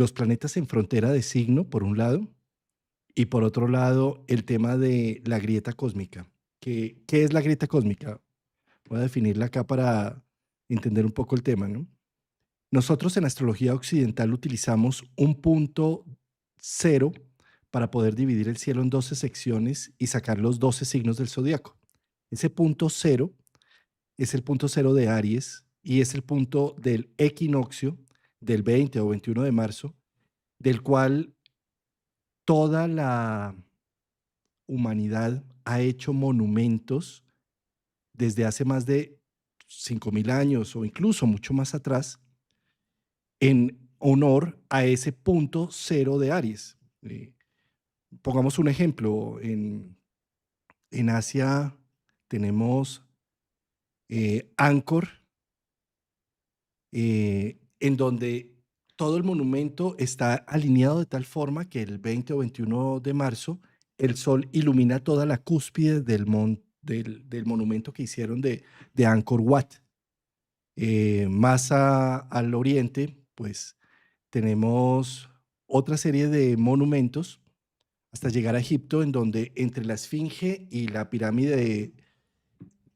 los planetas en frontera de signo, por un lado, y por otro lado, el tema de la grieta cósmica. ¿Qué es la grieta cósmica? Voy a definirla acá para entender un poco el tema, ¿no? Nosotros en astrología occidental utilizamos un punto cero para poder dividir el cielo en 12 secciones y sacar los 12 signos del zodiaco. Ese punto cero es el punto cero de Aries y es el punto del equinoccio del 20 o 21 de marzo, del cual toda la humanidad ha hecho monumentos desde hace más de 5.000 años o incluso mucho más atrás en honor a ese punto cero de Aries. Pongamos un ejemplo, en Asia tenemos Angkor, en donde todo el monumento está alineado de tal forma que el 20 o 21 de marzo el sol ilumina toda la cúspide del monumento que hicieron de Angkor Wat. Más al oriente, pues tenemos otra serie de monumentos hasta llegar a Egipto, en donde entre la Esfinge y la pirámide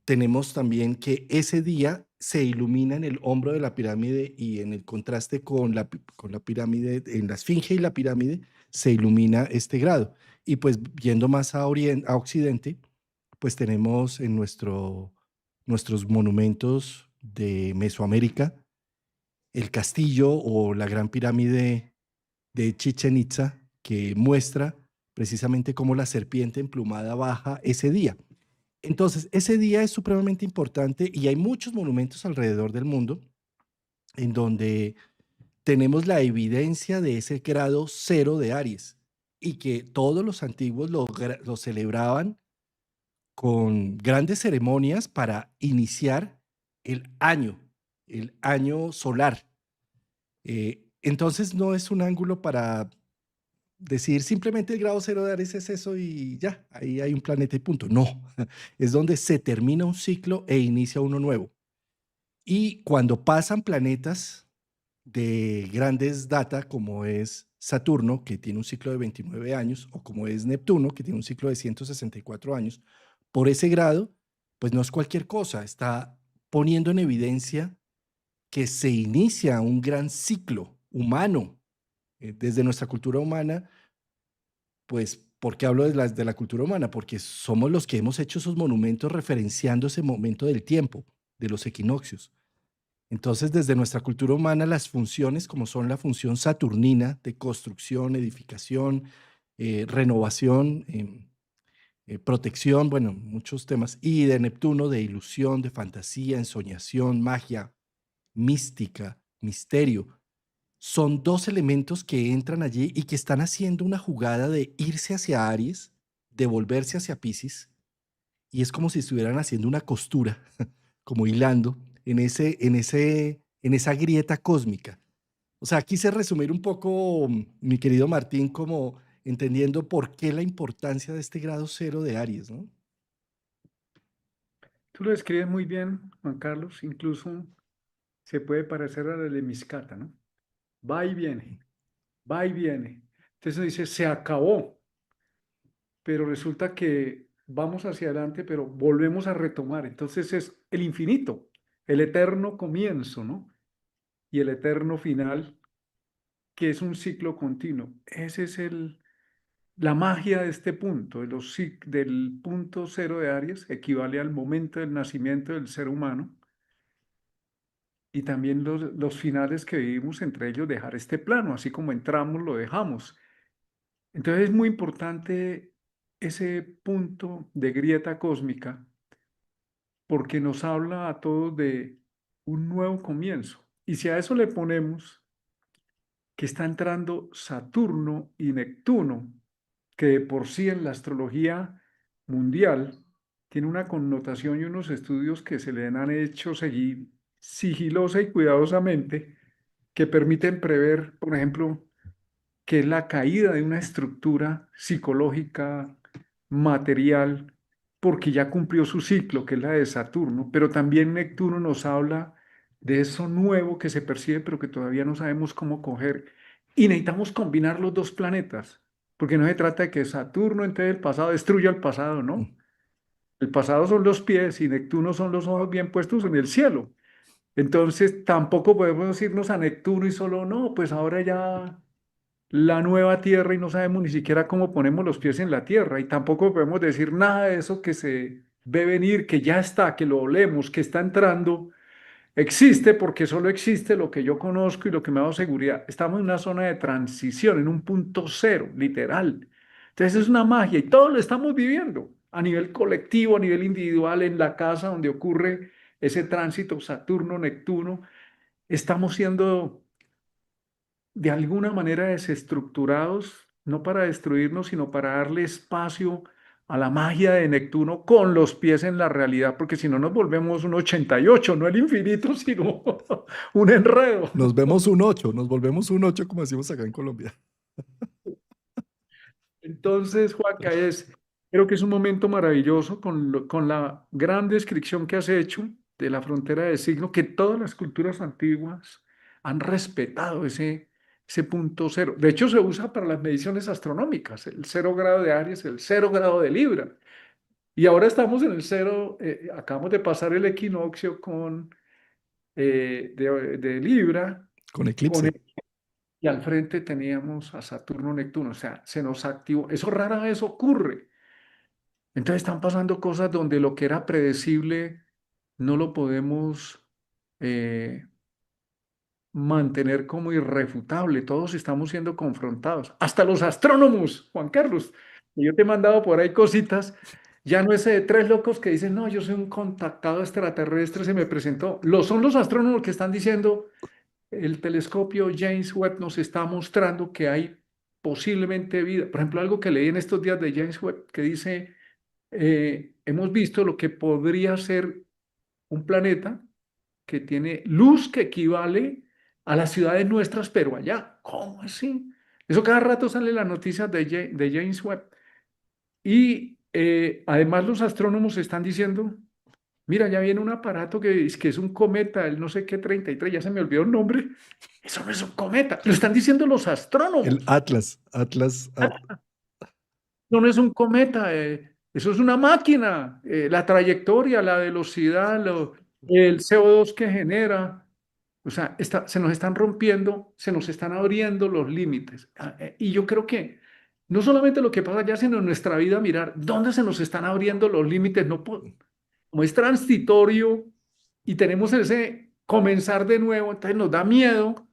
tenemos también que ese día se ilumina en el hombro de la pirámide y en el contraste con la pirámide, en la Esfinge y la pirámide, se ilumina este grado. Y pues yendo más a occidente, pues tenemos en nuestros monumentos de Mesoamérica, el castillo o la gran pirámide de Chichen Itza, que muestra precisamente cómo la serpiente emplumada baja ese día. Entonces, ese día es supremamente importante y hay muchos monumentos alrededor del mundo en donde tenemos la evidencia de ese grado cero de Aries y que todos los antiguos lo celebraban con grandes ceremonias para iniciar el año solar. Entonces, no es un ángulo para decir simplemente el grado cero de Aries es eso y ya, ahí hay un planeta y punto. No, es donde se termina un ciclo e inicia uno nuevo. Y cuando pasan planetas de grandes data, como es Saturno, que tiene un ciclo de 29 años, o como es Neptuno, que tiene un ciclo de 164 años, por ese grado, pues no es cualquier cosa, está poniendo en evidencia que se inicia un gran ciclo humano. Desde nuestra cultura humana, pues, ¿por qué hablo de la cultura humana? Porque somos los que hemos hecho esos monumentos referenciando ese momento del tiempo, de los equinoccios. Entonces, desde nuestra cultura humana, las funciones, como son la función saturnina de construcción, edificación, renovación, protección, bueno, muchos temas, y de Neptuno de ilusión, de fantasía, ensoñación, magia, mística, misterio, son dos elementos que entran allí y que están haciendo una jugada de irse hacia Aries, de volverse hacia Piscis, y es como si estuvieran haciendo una costura, como hilando en esa grieta cósmica. O sea, quise resumir un poco, mi querido Martín, como entendiendo por qué la importancia de este grado cero de Aries, ¿no? Tú lo describes muy bien, Juan Carlos, incluso se puede parecer a la de Miscata, ¿no? Va y viene, va y viene. Entonces uno dice, se acabó, pero resulta que vamos hacia adelante, pero volvemos a retomar. Entonces es el infinito, el eterno comienzo, ¿no? Y el eterno final, que es un ciclo continuo. Ese es la magia de este punto, del punto cero de Aries, equivale al momento del nacimiento del ser humano y también los finales que vivimos, entre ellos dejar este plano, así como entramos, lo dejamos. Entonces es muy importante ese punto de grieta cósmica porque nos habla a todos de un nuevo comienzo. Y si a eso le ponemos que está entrando Saturno y Neptuno, que de por sí en la astrología mundial tiene una connotación y unos estudios que se le han hecho seguir sigilosa y cuidadosamente, que permiten prever, por ejemplo, que es la caída de una estructura psicológica, material, porque ya cumplió su ciclo, que es la de Saturno, pero también Neptuno nos habla de eso nuevo que se percibe, pero que todavía no sabemos cómo coger. Y necesitamos combinar los dos planetas, porque no se trata de que Saturno entre el pasado, destruya el pasado, Mm. ¿no? El pasado son los pies y Neptuno son los ojos bien puestos en el cielo. Entonces tampoco podemos irnos a Neptuno y solo, no, pues ahora ya la nueva Tierra y no sabemos ni siquiera cómo ponemos los pies en la Tierra. Y tampoco podemos decir nada de eso que se ve venir, que ya está, que lo olemos, que está entrando. Existe porque solo existe lo que yo conozco y lo que me ha dado seguridad. Estamos en una zona de transición, en un punto cero, literal. Entonces es una magia y todo lo estamos viviendo a nivel colectivo, a nivel individual, en la casa donde ocurre ese tránsito Saturno-Neptuno. Estamos siendo de alguna manera desestructurados, no para destruirnos, sino para darle espacio a la magia de Neptuno con los pies en la realidad, porque si no nos volvemos un 88, no el infinito, sino un enredo. Nos vemos un 8, nos volvemos un 8 como decimos acá en Colombia. Entonces, Juanca, creo que es un momento maravilloso con la gran descripción que has hecho de la frontera de signo, que todas las culturas antiguas han respetado ese punto cero. De hecho, se usa para las mediciones astronómicas, el 0 grado de Aries, el 0 grado de Libra. Y ahora estamos en el cero, acabamos de pasar el equinoccio de Libra, Con con eclipse. y al frente teníamos a Saturno, Neptuno, o sea, se nos activó. Eso rara vez ocurre. Entonces están pasando cosas donde lo que era predecible no lo podemos eh, mantener como irrefutable. Todos estamos siendo confrontados. Hasta los astrónomos, Juan Carlos. Y yo te he mandado por ahí cositas. Ya no ese de tres locos que dicen, no, yo soy un contactado extraterrestre, se me presentó. Son los astrónomos que están diciendo, el telescopio James Webb nos está mostrando que hay posiblemente vida. Por ejemplo, algo que leí en estos días de James Webb que dice, hemos visto lo que podría ser un planeta que tiene luz que equivale a las ciudades nuestras, pero allá. ¿Cómo así? Eso cada rato sale en las noticias de James Webb. Y además los astrónomos están diciendo, mira, ya viene un aparato que es un cometa, el no sé qué 33, ya se me olvidó el nombre. Eso no es un cometa, lo están diciendo los El astrónomos. Atlas, Atlas, No, no es un cometa, eso es una máquina. La trayectoria, la velocidad, el CO2 que genera. O sea, se nos están rompiendo, se nos están abriendo los límites. Y yo creo que no solamente lo que pasa allá, sino en nuestra vida, mirar dónde se nos están abriendo los límites. No, como es transitorio y tenemos ese comenzar de nuevo, entonces nos da miedo.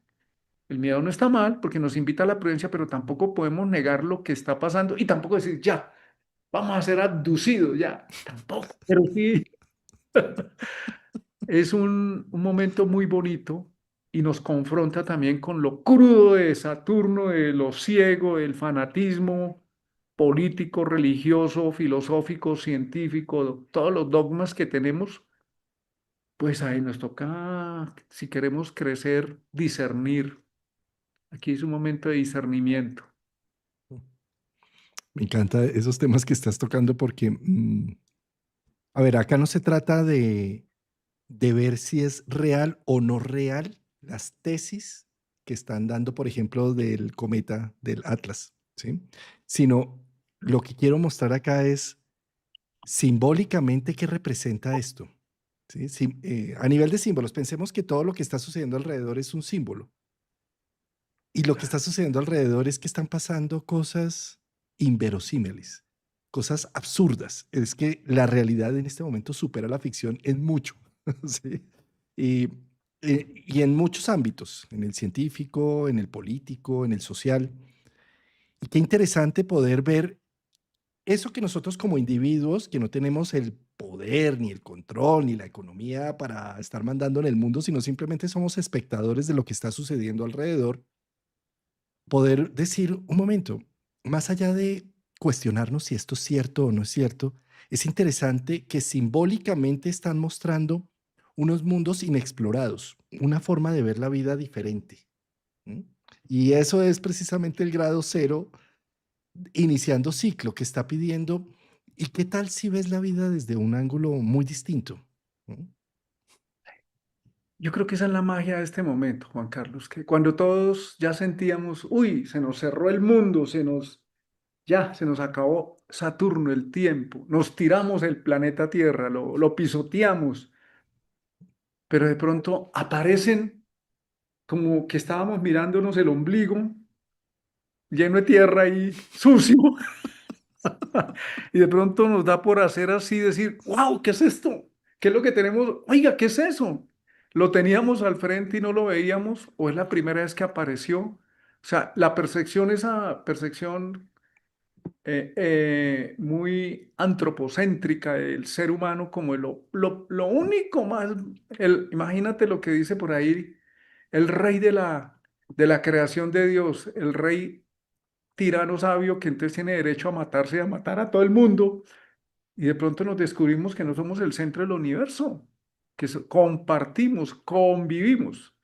El miedo no está mal porque nos invita a la prudencia, pero tampoco podemos negar lo que está pasando y tampoco decir, ya, vamos a ser abducidos, ya, tampoco. Pero sí, es un momento muy bonito y nos confronta también con lo crudo de Saturno, de lo ciego, del fanatismo político, religioso, filosófico, científico, todos los dogmas que tenemos. Pues ahí nos toca, si queremos crecer, discernir. Aquí es un momento de discernimiento. me encanta esos temas que estás tocando porque, a ver, acá no se trata de ver si es real o no real las tesis que están dando, por ejemplo, del cometa del Atlas, ¿sí? Sino lo que quiero mostrar acá es simbólicamente qué representa esto, ¿sí? A nivel de símbolos, pensemos que todo lo que está sucediendo alrededor es un símbolo. Y lo que está sucediendo alrededor es que están pasando cosas inverosímiles, cosas absurdas. Es que la realidad en este momento supera la ficción en mucho, ¿sí? Y, y en muchos ámbitos, en el científico, en el político, en el social. Y qué interesante poder ver eso que nosotros como individuos, que no tenemos el poder, ni el control, ni la economía para estar mandando en el mundo, sino simplemente somos espectadores de lo que está sucediendo alrededor, poder decir, un momento, más allá de cuestionarnos si esto es cierto o no es cierto, es interesante que simbólicamente están mostrando unos mundos inexplorados, una forma de ver la vida diferente. ¿Mm? Y eso es precisamente el grado cero, iniciando ciclo, que está pidiendo, ¿y qué tal si ves la vida desde un ángulo muy distinto? ¿Mm? Yo creo que esa es la magia de este momento, Juan Carlos, que cuando todos ya sentíamos, uy, se nos cerró el mundo, ya, se nos acabó Saturno, el tiempo, nos tiramos el planeta Tierra, lo pisoteamos, pero de pronto aparecen como que estábamos mirándonos el ombligo lleno de tierra y sucio, y de pronto nos da por hacer así, decir, wow, ¿qué es esto? ¿Qué es lo que tenemos? Oiga, ¿qué es eso? ¿Lo teníamos al frente y no lo veíamos? ¿O es la primera vez que apareció? O sea, la percepción, esa percepción muy antropocéntrica del ser humano como lo único más, imagínate lo que dice por ahí el rey de la creación de Dios, el rey tirano sabio que entonces tiene derecho a matarse y a matar a todo el mundo, y de pronto nos descubrimos que no somos el centro del universo, que compartimos, convivimos.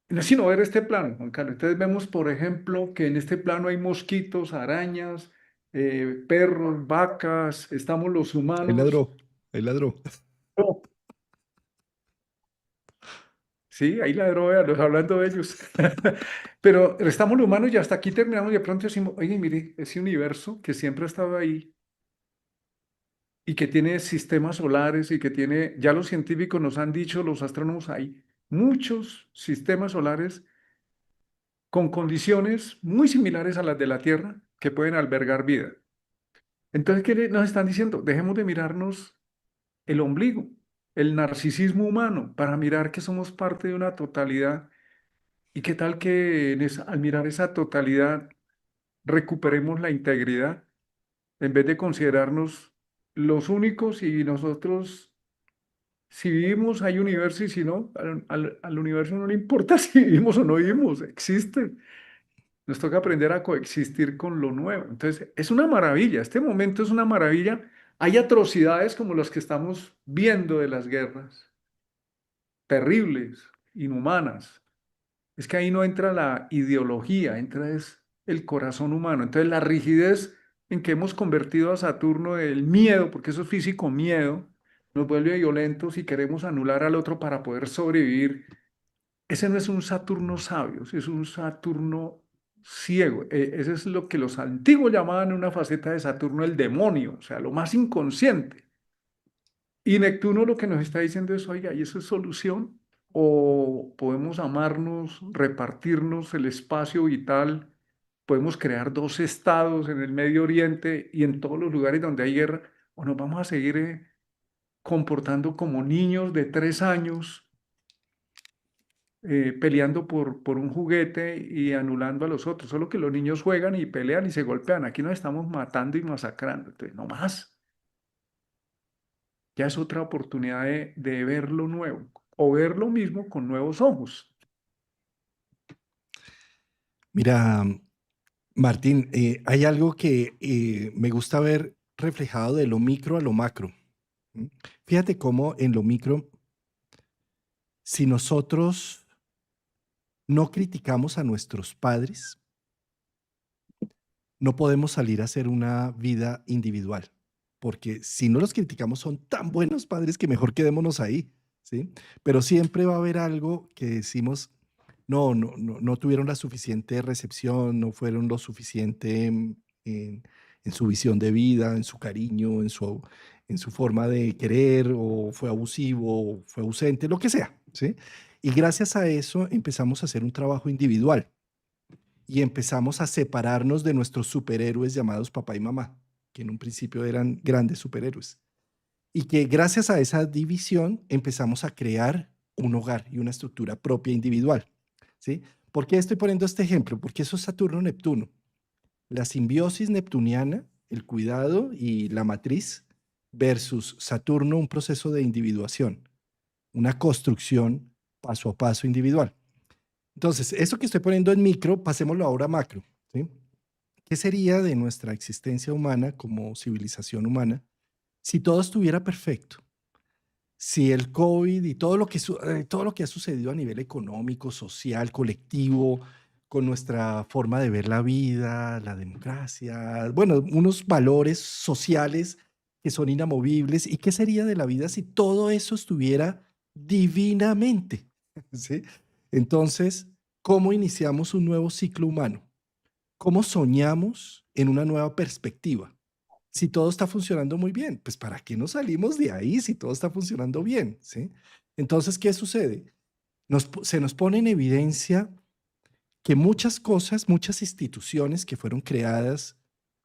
No es sino ver este plano, Juan Carlos. Entonces vemos, por ejemplo, que en este plano hay mosquitos, arañas, perros, vacas, estamos los Ahí humanos. ladró, ahí ladró. No, sí, ahí la droga, los hablando de ellos. Pero estamos los humanos y hasta aquí terminamos y de pronto decimos, oye, mire, ese universo que siempre ha estado ahí y que tiene sistemas solares y que tiene, ya los científicos nos han dicho, los astrónomos, hay muchos sistemas solares con condiciones muy similares a las de la Tierra que pueden albergar vida. Entonces, ¿qué nos están diciendo? Dejemos de mirarnos el ombligo, el narcisismo humano, para mirar que somos parte de una totalidad. ¿Y qué tal que al mirar esa totalidad recuperemos la integridad en vez de considerarnos los únicos y nosotros, si vivimos, hay universo y si no, al universo no le importa si vivimos o no vivimos, existe. Nos toca aprender a coexistir con lo nuevo. Entonces, es una maravilla, este momento es una maravilla. Hay atrocidades como las que estamos viendo de las guerras, terribles, inhumanas. Es que ahí no entra la ideología, entra es el corazón humano. Entonces, la rigidez en que hemos convertido a Saturno del miedo, porque eso es físico miedo, nos vuelve violentos y queremos anular al otro para poder sobrevivir. Ese no es un Saturno sabio, ese es un Saturno ciego. Ese es lo que los antiguos llamaban una faceta de Saturno el demonio, o sea, lo más inconsciente. Y Neptuno lo que nos está diciendo es, oiga, ¿y eso es solución? ¿O podemos amarnos, repartirnos el espacio vital? ¿Podemos crear dos estados en el Medio Oriente y en todos los lugares donde hay guerra? ¿O nos vamos a seguir comportando como niños de 3 años? Peleando por un juguete y anulando a los otros. Solo que los niños juegan y pelean y se golpean. Aquí nos estamos matando y masacrando. Entonces, no más. Ya es otra oportunidad de ver lo nuevo o ver lo mismo con nuevos ojos. Mira, Martín, hay algo que me gusta ver reflejado de lo micro a lo macro. ¿M? Fíjate cómo en lo micro, si nosotros no criticamos a nuestros padres, no podemos salir a hacer una vida individual, porque si no los criticamos son tan buenos padres que mejor quedémonos ahí, ¿sí? Pero siempre va a haber algo que decimos, no tuvieron la suficiente recepción, no fueron lo suficiente en su visión de vida, en su cariño, en su forma de querer, o fue abusivo, o fue ausente, lo que sea, ¿sí? Y gracias a eso empezamos a hacer un trabajo individual y empezamos a separarnos de nuestros superhéroes llamados papá y mamá, que en un principio eran grandes superhéroes. Y que gracias a esa división empezamos a crear un hogar y una estructura propia individual. ¿Sí? ¿Por qué estoy poniendo este ejemplo? Porque eso es Saturno-Neptuno. La simbiosis neptuniana, el cuidado y la matriz, versus Saturno, un proceso de individuación, una construcción paso a paso individual. Entonces, eso que estoy poniendo en micro, pasémoslo ahora a macro. ¿Sí? ¿Qué sería de nuestra existencia humana como civilización humana si todo estuviera perfecto? Si el COVID y todo lo que ha sucedido a nivel económico, social, colectivo, con nuestra forma de ver la vida, la democracia, bueno, unos valores sociales que son inamovibles. ¿Y qué sería de la vida si todo eso estuviera divinamente? ¿sí? Entonces, ¿cómo iniciamos un nuevo ciclo humano? ¿Cómo soñamos en una nueva perspectiva? Si todo está funcionando muy bien, pues ¿para qué nos salimos de ahí si todo está funcionando bien? ¿Sí? Entonces, ¿qué sucede? Se nos pone en evidencia que muchas cosas, muchas instituciones que fueron creadas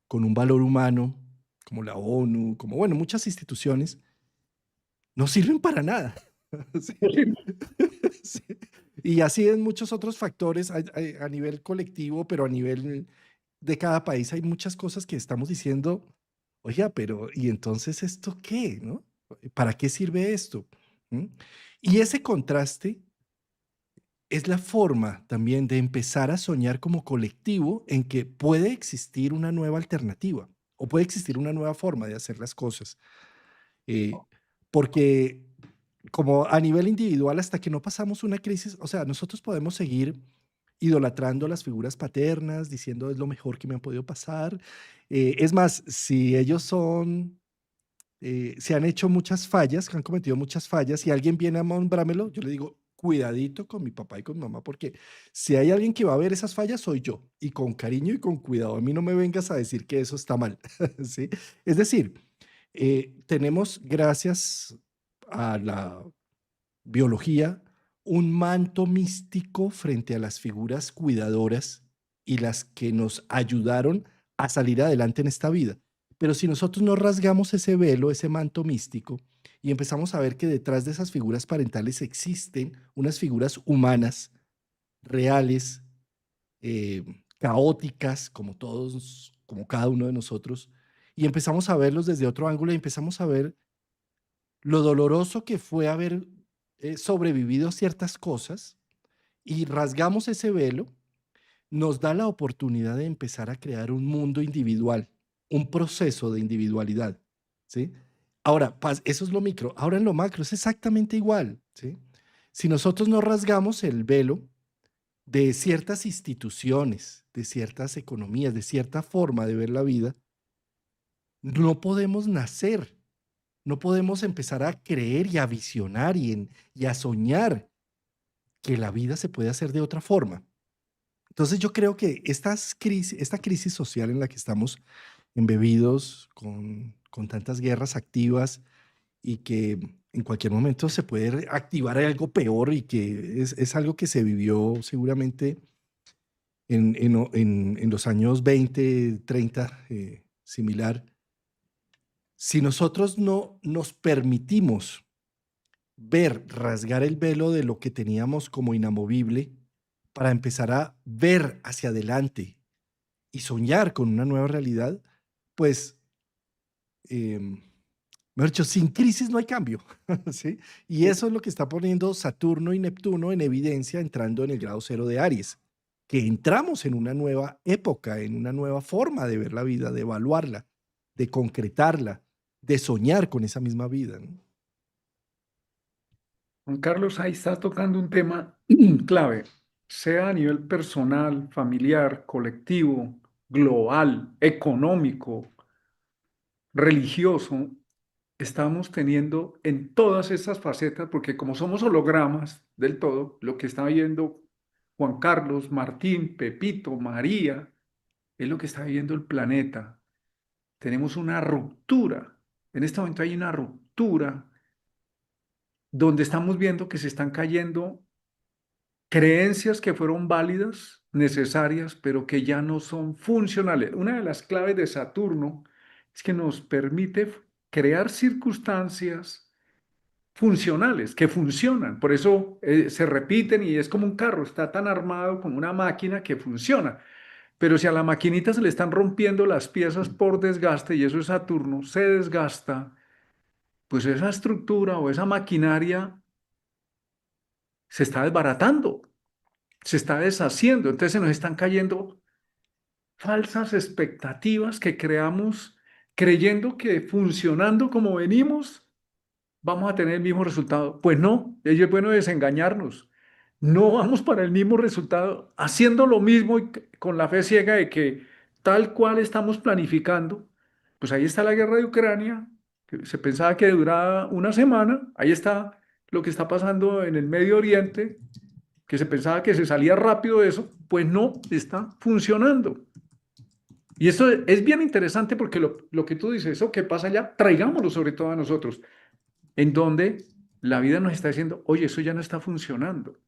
con un valor humano, como la ONU, como bueno, muchas instituciones, no sirven para nada. Sí. Sí. Y así en muchos otros factores a nivel colectivo, pero a nivel de cada país hay muchas cosas que estamos diciendo, oiga, pero ¿y entonces esto qué? ¿No? ¿Para qué sirve esto? ¿Mm? Y ese contraste es la forma también de empezar a soñar como colectivo en que puede existir una nueva alternativa o puede existir una nueva forma de hacer las cosas. Eh, porque como a nivel individual, hasta que no pasamos una crisis, o sea, nosotros podemos seguir idolatrando las figuras paternas, diciendo es lo mejor que me han podido pasar. Es más, si ellos son, se han hecho muchas fallas, han cometido muchas fallas, y alguien viene a nombrármelo, yo le digo, cuidadito con mi papá y con mi mamá, porque si hay alguien que va a ver esas fallas, soy yo, y con cariño y con cuidado. A mí no me vengas a decir que eso está mal, ¿sí? Es decir, tenemos, gracias a la biología, un manto místico frente a las figuras cuidadoras y las que nos ayudaron a salir adelante en esta vida. Pero si nosotros no rasgamos ese velo, ese manto místico, y empezamos a ver que detrás de esas figuras parentales existen unas figuras humanas, reales, eh, caóticas, como todos, como cada uno de nosotros, y empezamos a verlos desde otro ángulo y empezamos a ver lo doloroso que fue haber sobrevivido a ciertas cosas y rasgamos ese velo, nos da la oportunidad de empezar a crear un mundo individual, un proceso de individualidad, ¿sí? Ahora, eso es lo micro. Ahora en lo macro es exactamente igual, ¿sí? Si nosotros no rasgamos el velo de ciertas instituciones, de ciertas economías, de cierta forma de ver la vida, no podemos nacer, no podemos empezar a creer y a visionar y a soñar que la vida se puede hacer de otra forma. Entonces yo creo que esta crisis social en la que estamos embebidos con tantas guerras activas y que en cualquier momento se puede activar algo peor y que es algo que se vivió seguramente en los años 20, 30, similar. Si nosotros no nos permitimos ver, rasgar el velo de lo que teníamos como inamovible para empezar a ver hacia adelante y soñar con una nueva realidad, pues, mejor dicho, sin crisis no hay cambio, ¿sí? Y eso es lo que está poniendo Saturno y Neptuno en evidencia entrando en el grado cero de Aries, que entramos en una nueva época, en una nueva forma de ver la vida, de evaluarla, de concretarla, de soñar con esa misma vida, ¿no? Juan Carlos, ahí está tocando un tema clave, sea a nivel personal, familiar, colectivo, global, económico, religioso. Estamos teniendo en todas estas facetas, porque como somos hologramas del todo, lo que está viendo Juan Carlos, Martín, Pepito, María, es lo que está viviendo el planeta. Tenemos una ruptura. En este momento hay una ruptura donde estamos viendo que se están cayendo creencias que fueron válidas, necesarias, pero que ya no son funcionales. Una de las claves de Saturno es que nos permite crear circunstancias funcionales, que funcionan. Por eso se repiten y es como un carro, está tan armado como una máquina que funciona. Pero si a la maquinita se le están rompiendo las piezas por desgaste, y eso es Saturno, se desgasta, pues esa estructura o esa maquinaria se está desbaratando, se está deshaciendo. Entonces se nos están cayendo falsas expectativas que creamos creyendo que funcionando como venimos vamos a tener el mismo resultado. Pues no, ello es bueno desengañarnos. No vamos para el mismo resultado haciendo lo mismo y con la fe ciega de que tal cual estamos planificando. Pues ahí está la guerra de Ucrania, que se pensaba que duraba una semana, ahí está lo que está pasando en el Medio Oriente, que se pensaba que se salía rápido de eso, pues no está funcionando. Y esto es bien interesante porque lo que tú dices, eso que pasa allá, traigámoslo sobre todo a nosotros, en donde la vida nos está diciendo, oye, eso ya no está funcionando.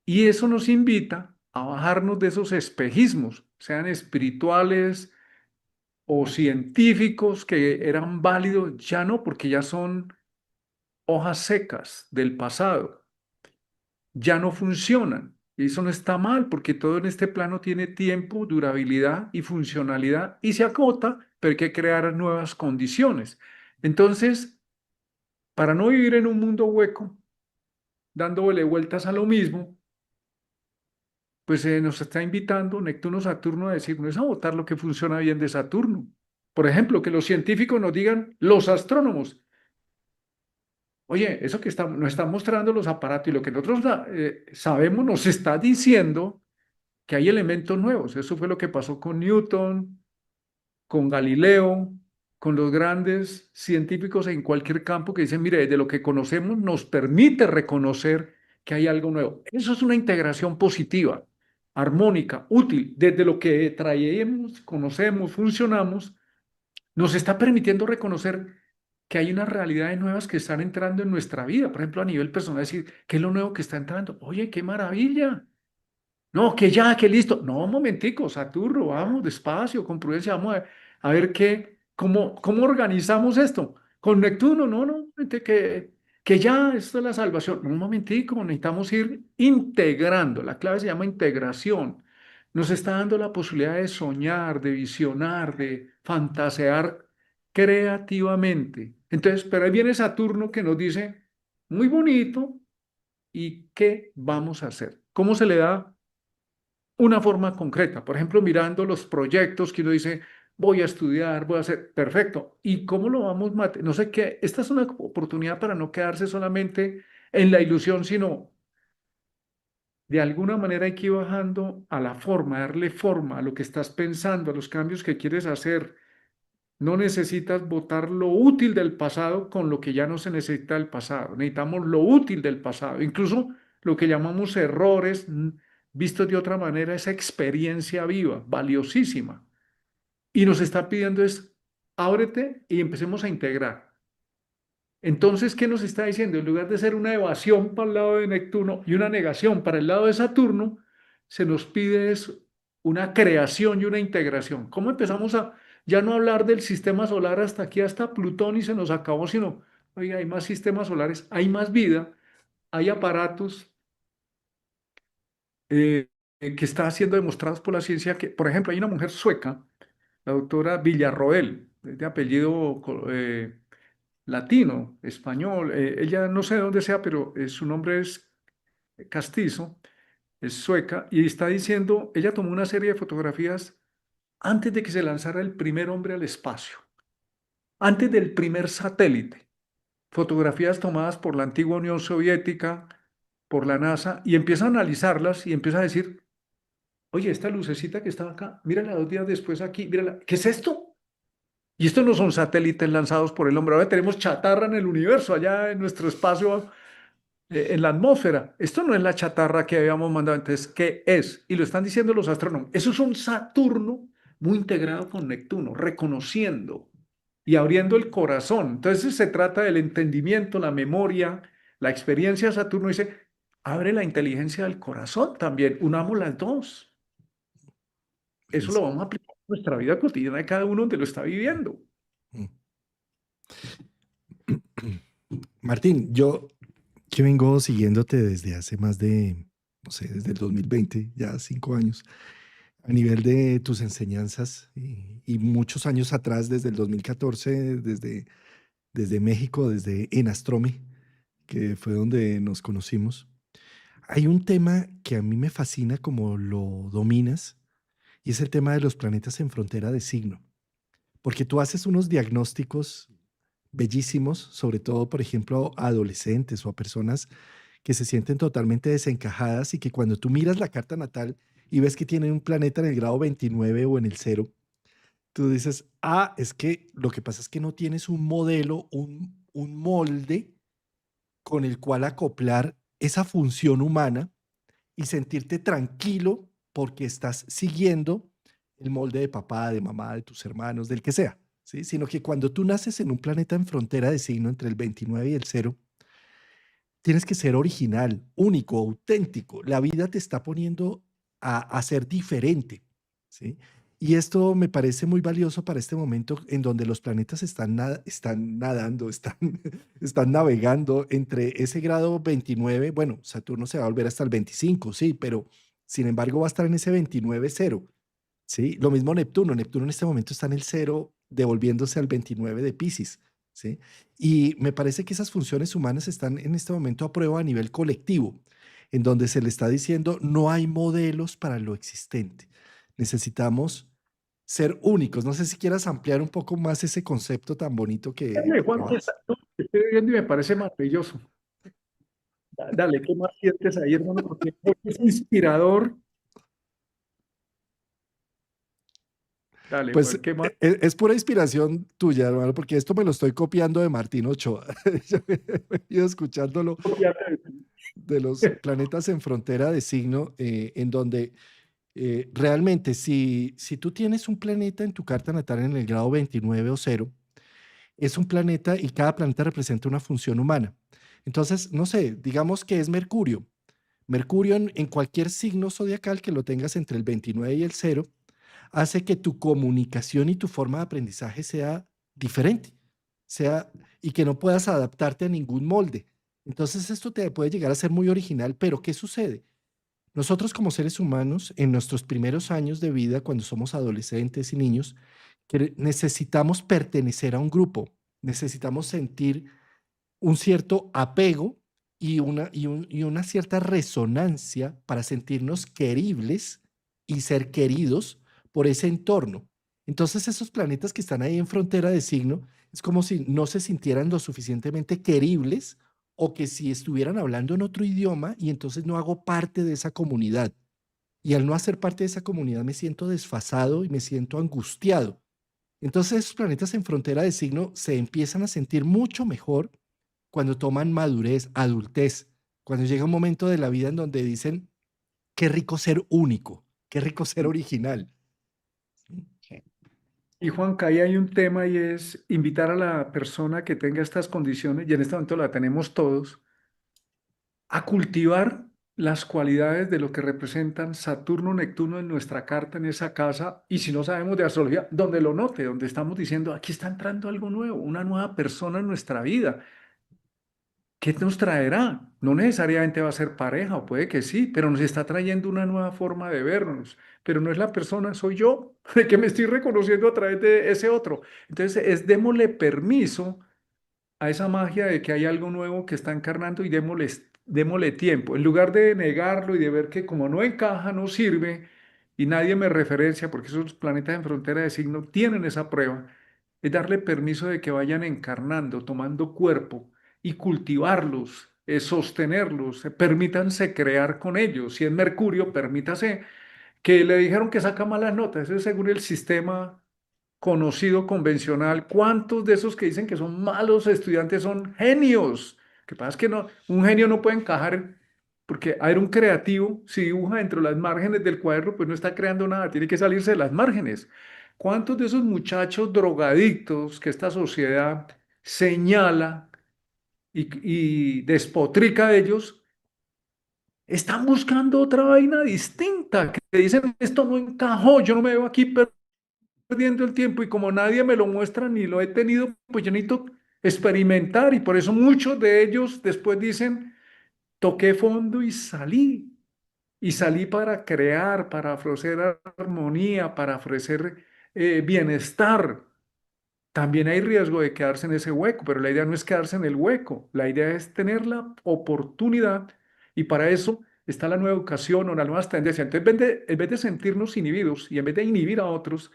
Y eso nos invita a bajarnos de esos espejismos, sean espirituales o científicos que eran válidos, ya no, porque ya son hojas secas del pasado, ya no funcionan. Y eso no está mal, porque todo en este plano tiene tiempo, durabilidad y funcionalidad y se acota, pero hay que crear nuevas condiciones. Entonces, para no vivir en un mundo hueco, dándole vueltas a lo mismo, pues nos está invitando Neptuno-Saturno a decir, no es a votar lo que funciona bien de Saturno. Por ejemplo, que los científicos nos digan, los astrónomos, oye, eso que nos están mostrando los aparatos y lo que nosotros sabemos nos está diciendo que hay elementos nuevos. Eso fue lo que pasó con Newton, con Galileo, con los grandes científicos en cualquier campo que dicen, mire, de lo que conocemos nos permite reconocer que hay algo nuevo. Eso es una integración positiva, armónica, útil, desde lo que traemos, conocemos, funcionamos, nos está permitiendo reconocer que hay unas realidades nuevas que están entrando en nuestra vida. Por ejemplo, a nivel personal, decir, ¿qué es lo nuevo que está entrando? Oye, qué maravilla. No, que ya, que listo. No, un momentico, Saturno, vamos despacio, con prudencia, vamos a ver cómo organizamos esto. Con Neptuno, no, que ya, esto es la salvación. No, un momentico, necesitamos ir integrando. La clave se llama integración. Nos está dando la posibilidad de soñar, de visionar, de fantasear creativamente. Entonces, pero ahí viene Saturno que nos dice, muy bonito, ¿y qué vamos a hacer? ¿Cómo se le da una forma concreta? Por ejemplo, mirando los proyectos que uno dice, voy a estudiar, voy a hacer, perfecto. ¿Y cómo lo vamos a no sé qué? Esta es una oportunidad para no quedarse solamente en la ilusión, sino de alguna manera hay que ir bajando a la forma, darle forma a lo que estás pensando, a los cambios que quieres hacer. No necesitas botar lo útil del pasado con lo que ya no se necesita del pasado. Necesitamos lo útil del pasado. Incluso lo que llamamos errores, vistos de otra manera, esa experiencia viva, valiosísima. Y nos está pidiendo es, ábrete y empecemos a integrar. Entonces, ¿qué nos está diciendo? En lugar de ser una evasión para el lado de Neptuno y una negación para el lado de Saturno, se nos pide es una creación y una integración. ¿Cómo empezamos a ya no hablar del sistema solar hasta aquí, hasta Plutón y se nos acabó, sino, oiga, hay más sistemas solares, hay más vida, hay aparatos que están siendo demostrados por la ciencia que, por ejemplo, hay una mujer sueca, la doctora Villarroel, de apellido latino, español, ella no sé de dónde sea, pero su nombre es castizo, es sueca, y está diciendo, ella tomó una serie de fotografías antes de que se lanzara el primer hombre al espacio, antes del primer satélite, fotografías tomadas por la antigua Unión Soviética, por la NASA, y empieza a analizarlas y empieza a decir, oye, esta lucecita que estaba acá, mírala 2 días después aquí, mírala, ¿qué es esto? Y estos no son satélites lanzados por el hombre, ahora tenemos chatarra en el universo, allá en nuestro espacio, en la atmósfera. Esto no es la chatarra que habíamos mandado, entonces, ¿qué es? Y lo están diciendo los astrónomos. Eso es un Saturno muy integrado con Neptuno, reconociendo y abriendo el corazón. Entonces se trata del entendimiento, la memoria, la experiencia de Saturno. Dice, abre la inteligencia del corazón también, unamos las dos. Eso lo Buenísimo. vamos a aplicar en nuestra vida cotidiana de cada uno donde lo está viviendo. Mm. Martín, yo que vengo siguiéndote desde hace más de, no sé, desde el 2020, ya 5 años, a nivel de tus enseñanzas y muchos años atrás, desde el 2014, desde México, desde Enastrome, que fue donde nos conocimos. Hay un tema que a mí me fascina como lo dominas y es el tema de los planetas en frontera de signo, porque tú haces unos diagnósticos bellísimos, sobre todo, por ejemplo, a adolescentes o a personas que se sienten totalmente desencajadas y que cuando tú miras la carta natal y ves que tienen un planeta en el grado 29 o en el cero, tú dices, es que lo que pasa es que no tienes un modelo, un molde con el cual acoplar esa función humana y sentirte tranquilo porque estás siguiendo el molde de papá, de mamá, de tus hermanos, del que sea, ¿sí? Sino que cuando tú naces en un planeta en frontera de signo entre el 29 y el cero, tienes que ser original, único, auténtico. La vida te está poniendo a ser diferente, ¿sí? Y esto me parece muy valioso para este momento en donde los planetas están nadando, están navegando entre ese grado 29. Bueno, Saturno se va a volver hasta el 25, sí, pero sin embargo va a estar en ese 29 cero. ¿Sí? Lo mismo Neptuno. Neptuno en este momento está en el cero, devolviéndose al 29 de Piscis, ¿sí? Y me parece que esas funciones humanas están en este momento a prueba a nivel colectivo, en donde se le está diciendo no hay modelos para lo existente. Necesitamos ser únicos. No sé si quieras ampliar un poco más ese concepto tan bonito Dale, que Juan, trabajas. estoy viendo y me parece maravilloso. Dale, ¿qué más sientes ahí, hermano? Porque es inspirador. Dale, Pues Juan, ¿qué más? es pura inspiración tuya, hermano, porque esto me lo estoy copiando de Martín Ochoa. Yo he ido escuchándolo de los planetas en frontera de signo, en donde realmente si tú tienes un planeta en tu carta natal en el grado 29 o cero, es un planeta y cada planeta representa una función humana. Entonces, no sé, digamos que es Mercurio. Mercurio en cualquier signo zodiacal que lo tengas entre el 29 y el cero, hace que tu comunicación y tu forma de aprendizaje sea diferente, sea, y que no puedas adaptarte a ningún molde. Entonces esto te puede llegar a ser muy original, pero ¿qué sucede? Nosotros como seres humanos, en nuestros primeros años de vida, cuando somos adolescentes y niños, que necesitamos pertenecer a un grupo, necesitamos sentir un cierto apego y una cierta resonancia para sentirnos queribles y ser queridos por ese entorno. Entonces esos planetas que están ahí en frontera de signo es como si no se sintieran lo suficientemente queribles o que si estuvieran hablando en otro idioma y entonces no hago parte de esa comunidad. Y al no hacer parte de esa comunidad me siento desfasado y me siento angustiado. Entonces esos planetas en frontera de signo se empiezan a sentir mucho mejor cuando toman madurez, adultez, cuando llega un momento de la vida en donde dicen, qué rico ser único, qué rico ser original. Y Juanca, ahí hay un tema y es invitar a la persona que tenga estas condiciones, y en este momento la tenemos todos, a cultivar las cualidades de lo que representan Saturno, Neptuno en nuestra carta, en esa casa, y si no sabemos de astrología, donde lo note, donde estamos diciendo, aquí está entrando algo nuevo, una nueva persona en nuestra vida. ¿Qué nos traerá? No necesariamente va a ser pareja, o puede que sí, pero nos está trayendo una nueva forma de vernos. Pero no es la persona, soy yo, de que me estoy reconociendo a través de ese otro. Entonces, démosle permiso a esa magia de que hay algo nuevo que está encarnando y démosle tiempo. En lugar de negarlo y de ver que como no encaja, no sirve y nadie me referencia, porque esos planetas en frontera de signo tienen esa prueba, es darle permiso de que vayan encarnando, tomando cuerpo y cultivarlos, sostenerlos, permítanse crear con ellos. Si es Mercurio, permítase que le dijeron que saca malas notas, eso es según el sistema conocido, convencional. ¿Cuántos de esos que dicen que son malos estudiantes son genios? Lo que pasa es que no, un genio no puede encajar, porque a ver, un creativo, si dibuja dentro de las márgenes del cuaderno, pues no está creando nada, tiene que salirse de las márgenes. ¿Cuántos de esos muchachos drogadictos que esta sociedad señala y despotrica de ellos, están buscando otra vaina distinta, que dicen, esto no encajó, yo no me veo aquí perdiendo el tiempo y como nadie me lo muestra ni lo he tenido, pues yo necesito experimentar y por eso muchos de ellos después dicen, toqué fondo y salí para crear, para ofrecer armonía, para ofrecer bienestar. También hay riesgo de quedarse en ese hueco, pero la idea no es quedarse en el hueco, la idea es tener la oportunidad y para eso está la nueva educación o las nuevas tendencias. Entonces, en vez de sentirnos inhibidos y en vez de inhibir a otros,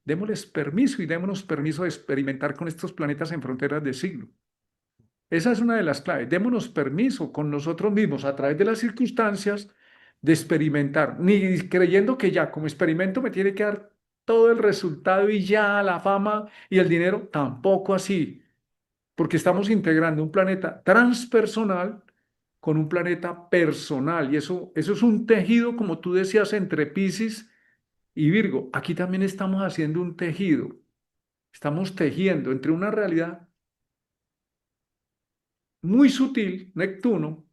démosles permiso y démonos permiso de experimentar con estos planetas en fronteras de siglo. Esa es una de las claves. Démonos permiso con nosotros mismos a través de las circunstancias de experimentar, ni creyendo que ya como experimento me tiene que dar todo el resultado y ya la fama y el dinero, tampoco así. porque estamos integrando un planeta transpersonal con un planeta personal, y eso es un tejido, como tú decías, entre Piscis y Virgo. Aquí también estamos haciendo un tejido, estamos tejiendo entre una realidad muy sutil, Neptuno,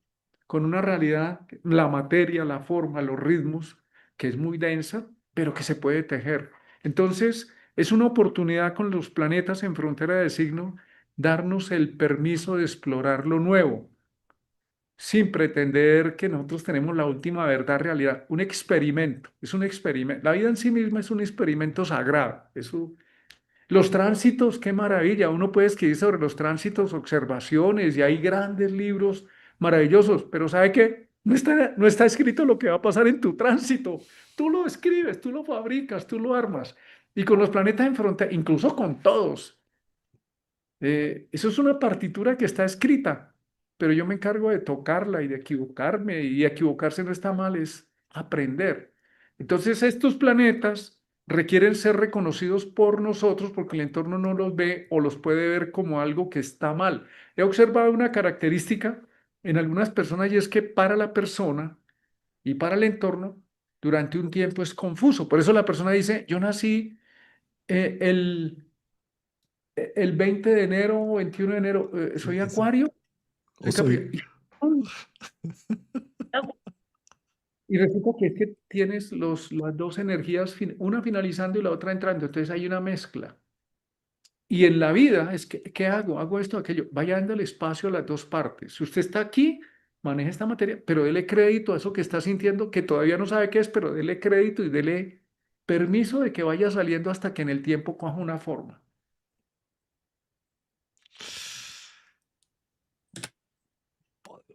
con una realidad, la materia, la forma, los ritmos, que es muy densa, pero que se puede tejer. Entonces, es una oportunidad con los planetas en frontera de signo, darnos el permiso de explorar lo nuevo, sin pretender que nosotros tenemos la última verdad, realidad. Un experimento, es un experimento. La vida en sí misma es un experimento sagrado. Eso, los tránsitos, qué maravilla. Uno puede escribir sobre los tránsitos, observaciones, y hay grandes libros maravillosos, pero ¿sabe qué? No está escrito lo que va a pasar en tu tránsito. Tú lo escribes, tú lo fabricas, tú lo armas. Y con los planetas en frontera, incluso con todos. Eso es una partitura que está escrita, pero yo me encargo de tocarla y de equivocarme, y equivocarse no está mal, es aprender. Entonces, estos planetas requieren ser reconocidos por nosotros porque el entorno no los ve o los puede ver como algo que está mal. He observado una característica en algunas personas, y es que para la persona y para el entorno, durante un tiempo es confuso. Por eso la persona dice, yo nací eh, el el 20 de enero o 21 de enero, soy Eso. Acuario, O soy soy, Capricornio. Y resulta que es que tienes las dos energías, una finalizando y la otra entrando, entonces hay una mezcla. Y en la vida es que, ¿qué hago? Hago esto, aquello. Vaya dando el espacio a las dos partes. Si usted está aquí, maneja esta materia, pero dele crédito a eso que está sintiendo, que todavía no sabe qué es, pero dele crédito y dele permiso de que vaya saliendo hasta que en el tiempo coja una forma.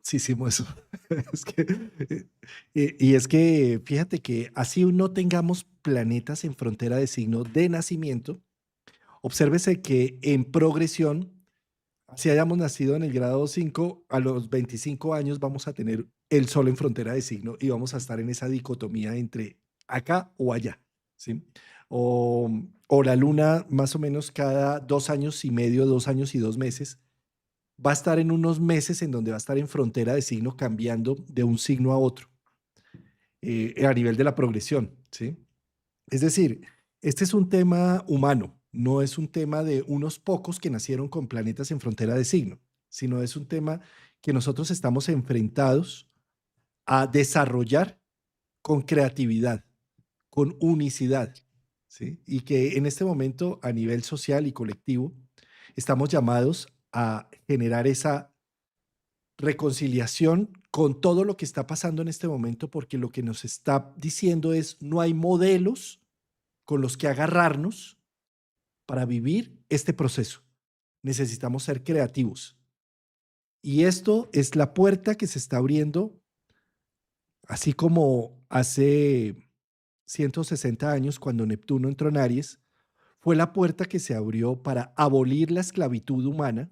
sí hicimos eso. Es que, y es que fíjate que así no tengamos planetas en frontera de signo de nacimiento, obsérvese que en progresión, si hayamos nacido en el grado 5, a los 25 años vamos a tener el Sol en frontera de signo y vamos a estar en esa dicotomía entre acá o allá, ¿sí? O, o la Luna más o menos cada 2 años y medio, 2 años y 2 meses, va a estar en unos meses en donde va a estar en frontera de signo cambiando de un signo a otro a nivel de la progresión, ¿sí? Es decir, este es un tema humano, no es un tema de unos pocos que nacieron con planetas en frontera de signo, sino es un tema que nosotros estamos enfrentados a desarrollar con creatividad, con unicidad, ¿sí? Y que en este momento a nivel social y colectivo estamos llamados a generar esa reconciliación con todo lo que está pasando en este momento, porque lo que nos está diciendo es no hay modelos con los que agarrarnos para vivir este proceso. Necesitamos ser creativos. Y esto es la puerta que se está abriendo, así como hace 160 años, cuando Neptuno entró en Aries, fue la puerta que se abrió para abolir la esclavitud humana,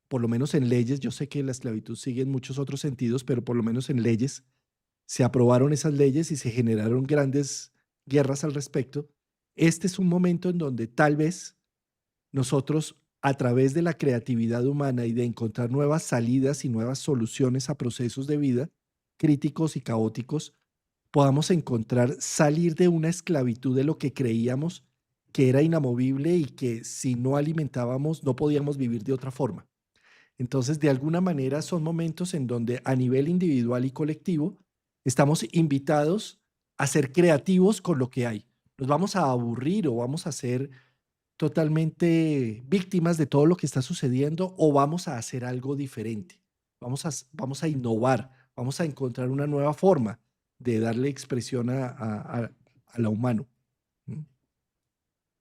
por lo menos en leyes. Yo sé que la esclavitud sigue en muchos otros sentidos, pero por lo menos en leyes se aprobaron esas leyes y se generaron grandes guerras al respecto. Este es un momento en donde tal vez nosotros, a través de la creatividad humana y de encontrar nuevas salidas y nuevas soluciones a procesos de vida críticos y caóticos, podamos encontrar salir de una esclavitud de lo que creíamos que era inamovible y que si no alimentábamos no podíamos vivir de otra forma. Entonces, de alguna manera son momentos en donde a nivel individual y colectivo estamos invitados a ser creativos con lo que hay. Nos vamos a aburrir o vamos a ser totalmente víctimas de todo lo que está sucediendo o vamos a hacer algo diferente. Vamos a innovar, vamos a encontrar una nueva forma de darle expresión a lo humano. ¿Mm?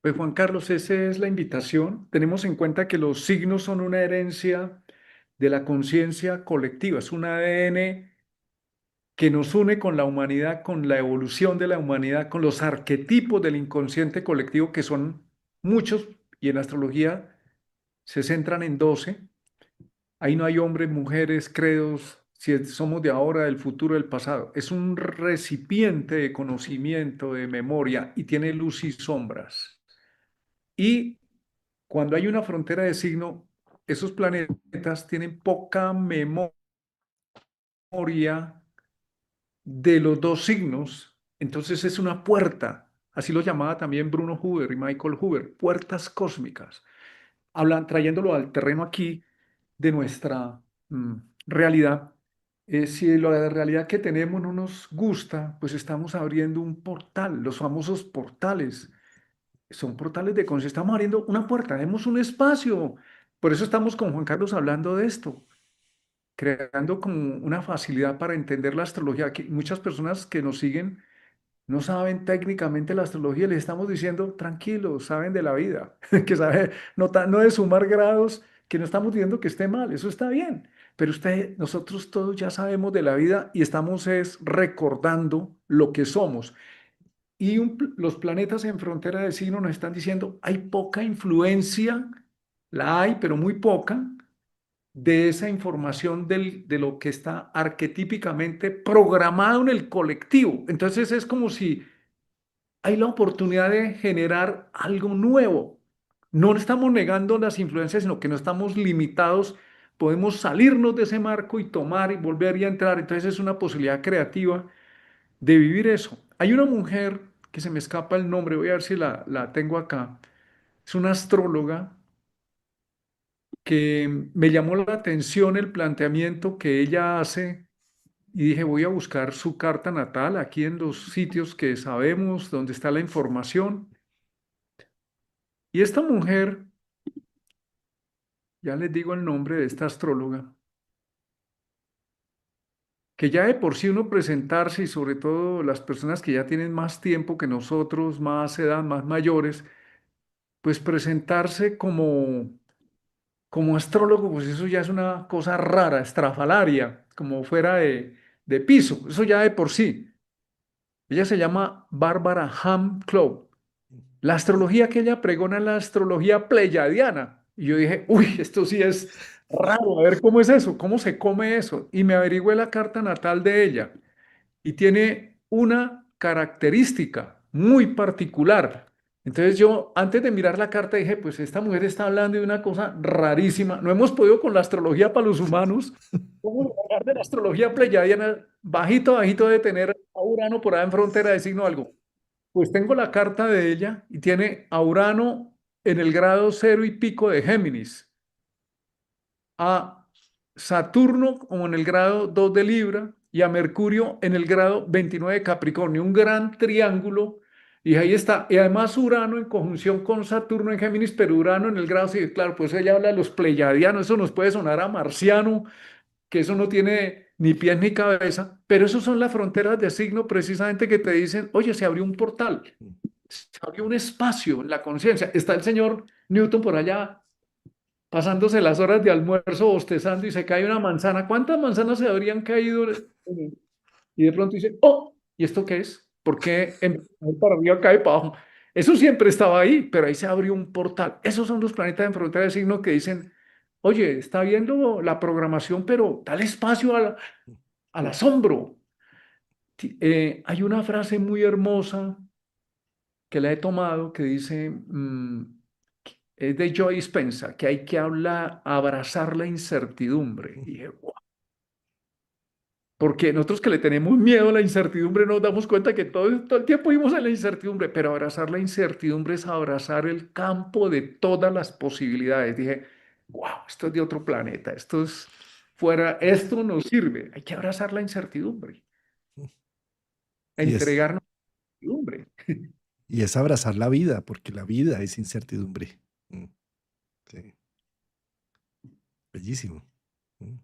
Pues Juan Carlos, esa es la invitación. Tenemos en cuenta que los signos son una herencia de la conciencia colectiva, es un ADN que nos une con la humanidad, con la evolución de la humanidad, con los arquetipos del inconsciente colectivo, que son muchos, y en astrología se centran en 12. Ahí no hay hombres, mujeres, credos, si somos de ahora, del futuro, del pasado. Es un recipiente de conocimiento, de memoria, y tiene luz y sombras. Y cuando hay una frontera de signo, esos planetas tienen poca memoria de los dos signos, entonces es una puerta, así lo llamaba también Bruno Huber y Michael Huber, puertas cósmicas. Hablan, trayéndolo al terreno aquí de nuestra mm, realidad. Si la realidad que tenemos no nos gusta, pues estamos abriendo un portal, los famosos portales. Son portales de conciencia. Estamos abriendo una puerta, demos un espacio. Por eso estamos con Juan Carlos hablando de esto, creando como una facilidad para entender la astrología. Que muchas personas que nos siguen no saben técnicamente la astrología, les estamos diciendo, tranquilos, saben de la vida, que saben, no, no de sumar grados, que no estamos diciendo que esté mal, eso está bien, pero nosotros todos ya sabemos de la vida y estamos es recordando lo que somos. Y los planetas en frontera de signo nos están diciendo, hay poca influencia, la hay, pero muy poca, de esa información de lo que está arquetípicamente programado en el colectivo. Entonces es como si hay la oportunidad de generar algo nuevo. No estamos negando las influencias, sino que no estamos limitados. Podemos salirnos de ese marco y tomar y volver y entrar. Entonces es una posibilidad creativa de vivir eso. Hay una mujer que se me escapa el nombre, voy a ver si la tengo acá. Es una astróloga que me llamó la atención el planteamiento que ella hace y dije, voy a buscar su carta natal aquí en los sitios que sabemos, donde está la información. Y esta mujer, ya les digo el nombre de esta astróloga, que ya de por sí uno presentarse y sobre todo las personas que ya tienen más tiempo que nosotros, más edad, más mayores, pues presentarse como astrólogo, pues eso ya es una cosa rara, estrafalaria, como fuera de piso, eso ya de por sí. Ella se llama Bárbara Ham Clough. La astrología que ella pregona es la astrología pleyadiana. Y yo dije, uy, esto sí es raro, a ver cómo es eso, cómo se come eso. Y me averigüé la carta natal de ella y tiene una característica muy particular. Entonces yo, antes de mirar la carta, dije, pues esta mujer está hablando de una cosa rarísima. No hemos podido con la astrología para los humanos. ¿Cómo hablar de la astrología pleyadiana? Bajito, bajito de tener a Urano por ahí en frontera de signo algo. Pues tengo la carta de ella y tiene a Urano en el grado cero y pico de Géminis, a Saturno como en el grado 2 de Libra y a Mercurio en el grado 29 de Capricornio, un gran triángulo. Y ahí está. Y además Urano en conjunción con Saturno en Géminis, pero Urano en el grado, sí, claro, pues ella habla de los pleyadianos, eso nos puede sonar a marciano, que eso no tiene ni pies ni cabeza, pero esos son las fronteras de signo precisamente que te dicen, oye, se abrió un portal, se abrió un espacio en la conciencia. Está el señor Newton por allá pasándose las horas de almuerzo, bostezando y se cae una manzana. ¿Cuántas manzanas se habrían caído? Y de pronto dice, oh, ¿y esto qué es? ¿Por qué en vez de caer para arriba cae para abajo? Eso siempre estaba ahí, pero ahí se abrió un portal. Esos son los planetas en frontera de signo que dicen, oye, está viendo la programación, pero dale espacio al asombro. Hay una frase muy hermosa que la he tomado que dice, es de Joe Dispenza, que hay que hablar, abrazar la incertidumbre. Y dije, "Wow". Porque nosotros que le tenemos miedo a la incertidumbre nos damos cuenta que todo el tiempo vivimos en la incertidumbre, pero abrazar la incertidumbre es abrazar el campo de todas las posibilidades. Dije, wow, esto es de otro planeta, esto es fuera, esto nos sirve, hay que abrazar la incertidumbre, Y es, entregarnos a la incertidumbre. y es abrazar la vida, porque la vida es incertidumbre. Mm, sí, bellísimo. Mm,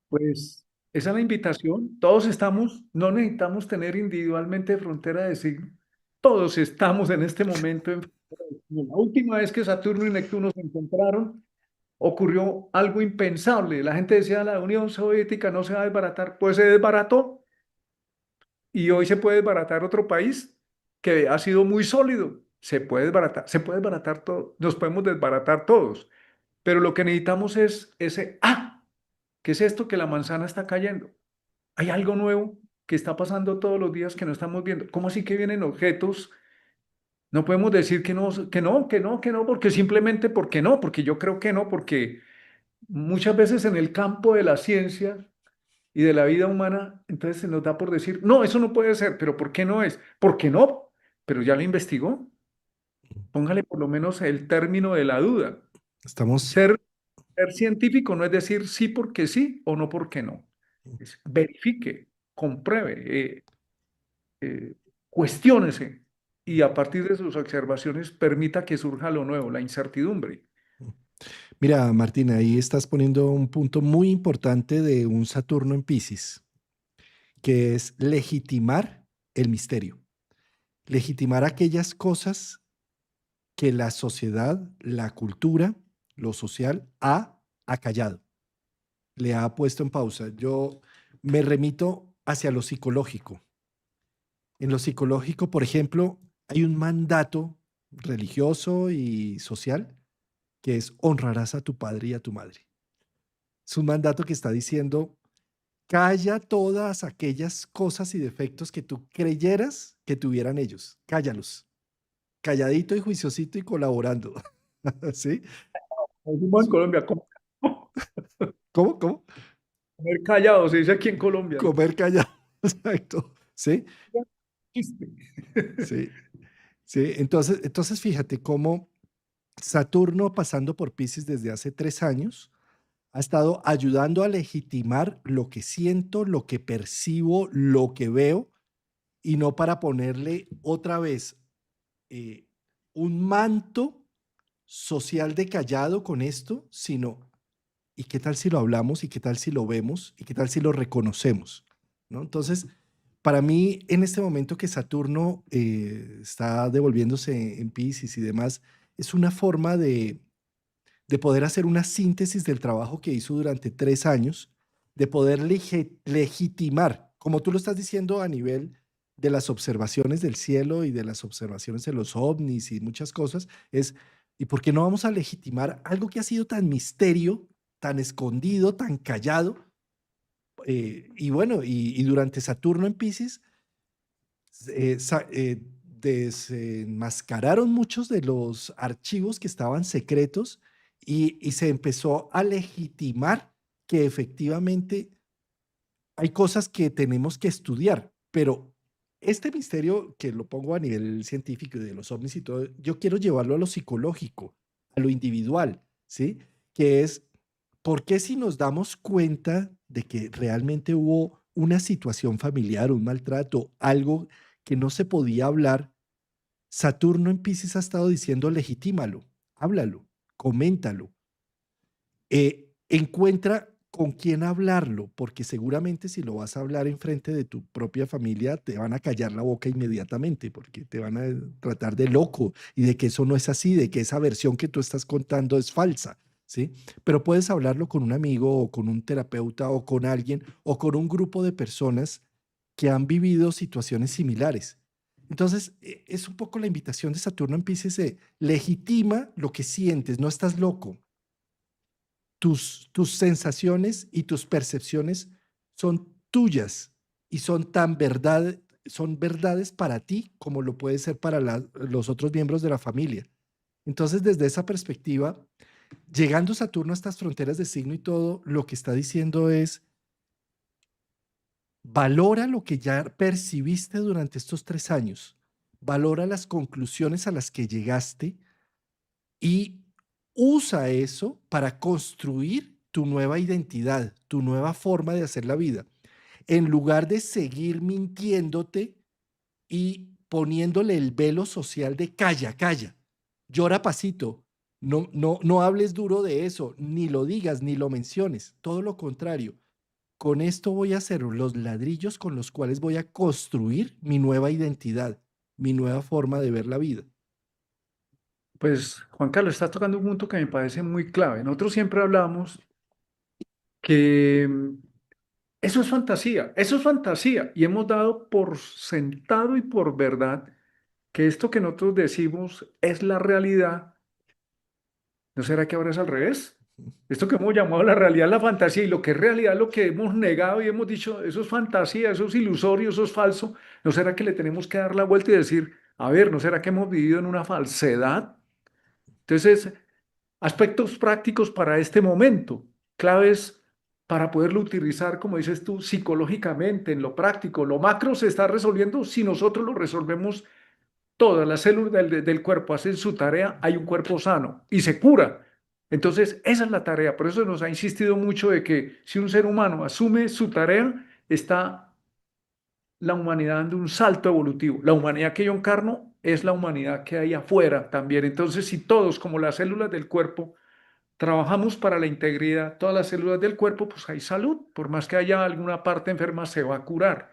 Pues esa es la invitación. Todos estamos, no necesitamos tener individualmente frontera de signo. Todos estamos en este momento en frontera de signo. La última vez que Saturno y Neptuno se encontraron, ocurrió algo impensable. La gente decía, la Unión Soviética no se va a desbaratar. Pues se desbarató y hoy se puede desbaratar otro país que ha sido muy sólido. Se puede desbaratar todo, nos podemos desbaratar todos. Pero lo que necesitamos es ese, ¿qué es esto que la manzana está cayendo? Hay algo nuevo que está pasando todos los días que no estamos viendo. ¿Cómo así que vienen objetos No podemos decir que no, que no, que no, que no, porque simplemente porque no, porque yo creo que no, porque muchas veces en el campo de la ciencia y de la vida humana, entonces se nos da por decir, no, eso no puede ser, pero ¿por qué no es? ¿Por qué no? Pero ya lo investigó. Póngale por lo menos el término de la duda. Estamos, Ser, ser científico no es decir sí porque sí o no porque no. Es verifique, compruebe, eh, cuestiónese y a partir de sus observaciones permita que surja lo nuevo, la incertidumbre. mira, Martina, ahí estás poniendo un punto muy importante de un Saturno en Piscis, que es legitimar el misterio, legitimar aquellas cosas que la sociedad, la cultura, lo social ha acallado, le ha puesto en pausa. Yo me remito hacia lo psicológico. En lo psicológico, por ejemplo, hay un mandato religioso y social que es honrarás a tu padre y a tu madre. Es un mandato que está diciendo, calla todas aquellas cosas y defectos que tú creyeras que tuvieran ellos. Cállalos. Calladito y juiciosito y colaborando. ¿Sí? Como en Colombia, ¿Cómo? ¿Cómo? comer callado, se dice aquí en Colombia, ¿no? Comer callado. Exacto. ¿Sí? Chiste. Sí. Sí. Entonces fíjate cómo Saturno pasando por Pisces desde hace 3 años ha estado ayudando a legitimar lo que siento, lo que percibo, lo que veo, y no para ponerle otra vez eh, un manto social de callado con esto, sino, ¿y qué tal si lo hablamos? ¿Y qué tal si lo vemos? ¿Y qué tal si lo reconocemos? ¿No? Entonces, para mí, en este momento que Saturno está devolviéndose en Pisces y demás, es una forma de poder hacer una síntesis del trabajo que hizo durante 3 años, de poder legitimar, como tú lo estás diciendo, a nivel de las observaciones del cielo y de las observaciones de los ovnis y muchas cosas, es, ¿y por qué no vamos a legitimar algo que ha sido tan misterio, tan escondido, tan callado? Y bueno, y durante Saturno en Pisces, desenmascararon muchos de los archivos que estaban secretos y se empezó a legitimar que efectivamente hay cosas que tenemos que estudiar, pero este misterio que lo pongo a nivel científico y de los ovnis y todo, yo quiero llevarlo a lo psicológico, a lo individual, ¿sí? Que es, ¿por qué si nos damos cuenta de que realmente hubo una situación familiar, un maltrato, algo que no se podía hablar? Saturno en Pisces ha estado diciendo legitímalo, háblalo, coméntalo, encuentra con quién hablarlo, porque seguramente si lo vas a hablar en frente de tu propia familia, te van a callar la boca inmediatamente, porque te van a tratar de loco y de que eso no es así, de que esa versión que tú estás contando es falsa, ¿sí? Pero puedes hablarlo con un amigo o con un terapeuta o con alguien o con un grupo de personas que han vivido situaciones similares. Entonces, es un poco la invitación de Saturno en Pisces de legitima lo que sientes, no estás loco, tus sensaciones y tus percepciones son tuyas y son verdades para ti como lo puede ser para los otros miembros de la familia. Entonces, desde esa perspectiva, llegando Saturno a estas fronteras de signo y todo, lo que está diciendo es, valora lo que ya percibiste durante estos 3 años, valora las conclusiones a las que llegaste y usa eso para construir tu nueva identidad, tu nueva forma de hacer la vida. En lugar de seguir mintiéndote y poniéndole el velo social de calla, calla, llora pasito, no, no, no hables duro de eso, ni lo digas, ni lo menciones, todo lo contrario. Con esto voy a hacer los ladrillos con los cuales voy a construir mi nueva identidad, mi nueva forma de ver la vida. Pues Juan Carlos, estás tocando un punto que me parece muy clave. Nosotros siempre hablamos que eso es fantasía y hemos dado por sentado y por verdad que esto que nosotros decimos es la realidad. ¿No será que ahora es al revés? Esto que hemos llamado la realidad, la fantasía, y lo que es realidad, lo que hemos negado y hemos dicho, eso es fantasía, eso es ilusorio, eso es falso. ¿No será que le tenemos que dar la vuelta y decir, A ver, ¿no será que hemos vivido en una falsedad? Entonces, aspectos prácticos para este momento, claves para poderlo utilizar, como dices tú, psicológicamente, en lo práctico. Lo macro se está resolviendo si nosotros lo resolvemos. Todas las células del cuerpo hacen su tarea, hay un cuerpo sano y se cura. Entonces, esa es la tarea. Por eso nos ha insistido mucho de que si un ser humano asume su tarea, está la humanidad dando un salto evolutivo. La humanidad que yo encarno es la humanidad que hay afuera también. Entonces, si todos, como las células del cuerpo, trabajamos para la integridad, todas las células del cuerpo, pues hay salud. Por más que haya alguna parte enferma, se va a curar.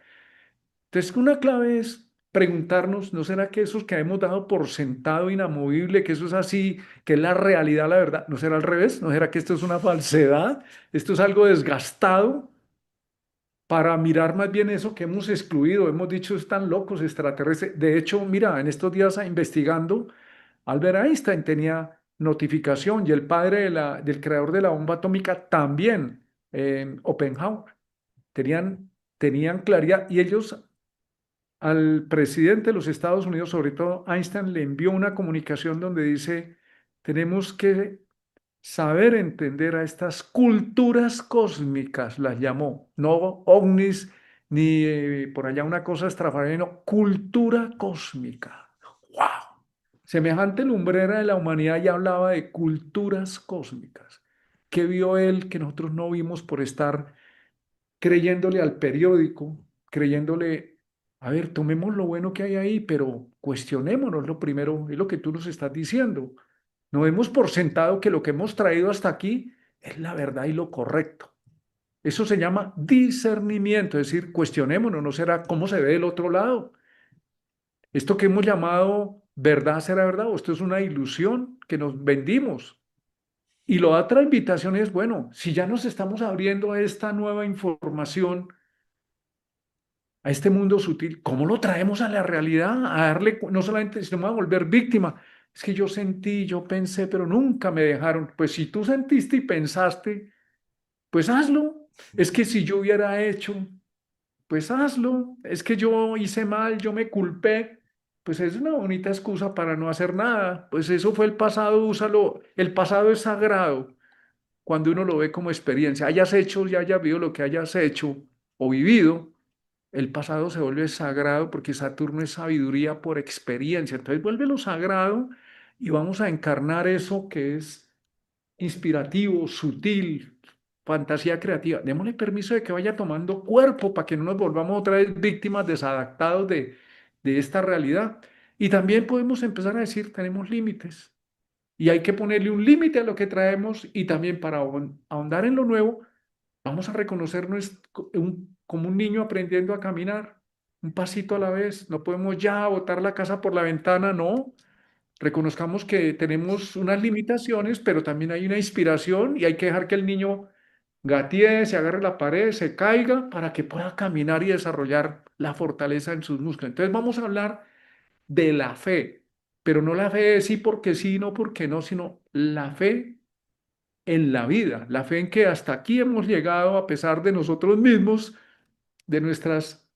Entonces, una clave es preguntarnos, ¿no será que esos que hemos dado por sentado inamovible, que eso es así, que es la realidad, la verdad, no será al revés? ¿No será que esto es una falsedad? ¿Esto es algo desgastado? Para mirar más bien eso que hemos excluido, hemos dicho están locos extraterrestres. De hecho, mira, en estos días investigando, Albert Einstein tenía notificación y el padre del creador de la bomba atómica también, Oppenheimer, tenían claridad y ellos al presidente de los Estados Unidos, sobre todo Einstein, le envió una comunicación donde dice, tenemos que saber entender a estas culturas cósmicas, las llamó, no ovnis, ni por allá una cosa estrafalaria, no, cultura cósmica. ¡Wow! Semejante lumbrera de la humanidad ya hablaba de culturas cósmicas. ¿Qué vio él que nosotros no vimos por estar creyéndole al periódico, creyéndole, a ver, tomemos lo bueno que hay ahí, pero cuestionémonos lo primero, es lo que tú nos estás diciendo. No hemos por sentado que lo que hemos traído hasta aquí es la verdad y lo correcto. Eso se llama discernimiento, es decir, cuestionémonos, ¿no será cómo se ve del otro lado? Esto que hemos llamado verdad será verdad o esto es una ilusión que nos vendimos. Y la otra invitación es, bueno, si ya nos estamos abriendo a esta nueva información, a este mundo sutil, ¿cómo lo traemos a la realidad? A darle, no solamente, sino a volver víctima. Es que yo sentí, yo pensé, pero nunca me dejaron. Pues si tú sentiste y pensaste, pues hazlo. Es que si yo hubiera hecho, pues hazlo. Es que yo hice mal, yo me culpé. Pues es una bonita excusa para no hacer nada. Pues eso fue el pasado, úsalo. El pasado es sagrado cuando uno lo ve como experiencia. Hayas hecho y hayas vivido lo que hayas hecho o vivido, el pasado se vuelve sagrado porque Saturno es sabiduría por experiencia. Entonces vuelve lo sagrado y vamos a encarnar eso que es inspirativo, sutil, fantasía creativa. Démosle permiso de que vaya tomando cuerpo para que no nos volvamos otra vez víctimas desadaptados de esta realidad. Y también podemos empezar a decir, tenemos límites y hay que ponerle un límite a lo que traemos y también para ahondar en lo nuevo, vamos a reconocernos como un niño aprendiendo a caminar, un pasito a la vez. No podemos ya botar la casa por la ventana, no. Reconozcamos que tenemos unas limitaciones, pero también hay una inspiración y hay que dejar que el niño gatee, se agarre la pared, se caiga para que pueda caminar y desarrollar la fortaleza en sus músculos. Entonces vamos a hablar de la fe, pero no la fe de sí, no porque no, sino la fe en la vida, la fe en que hasta aquí hemos llegado a pesar de nosotros mismos, de nuestras,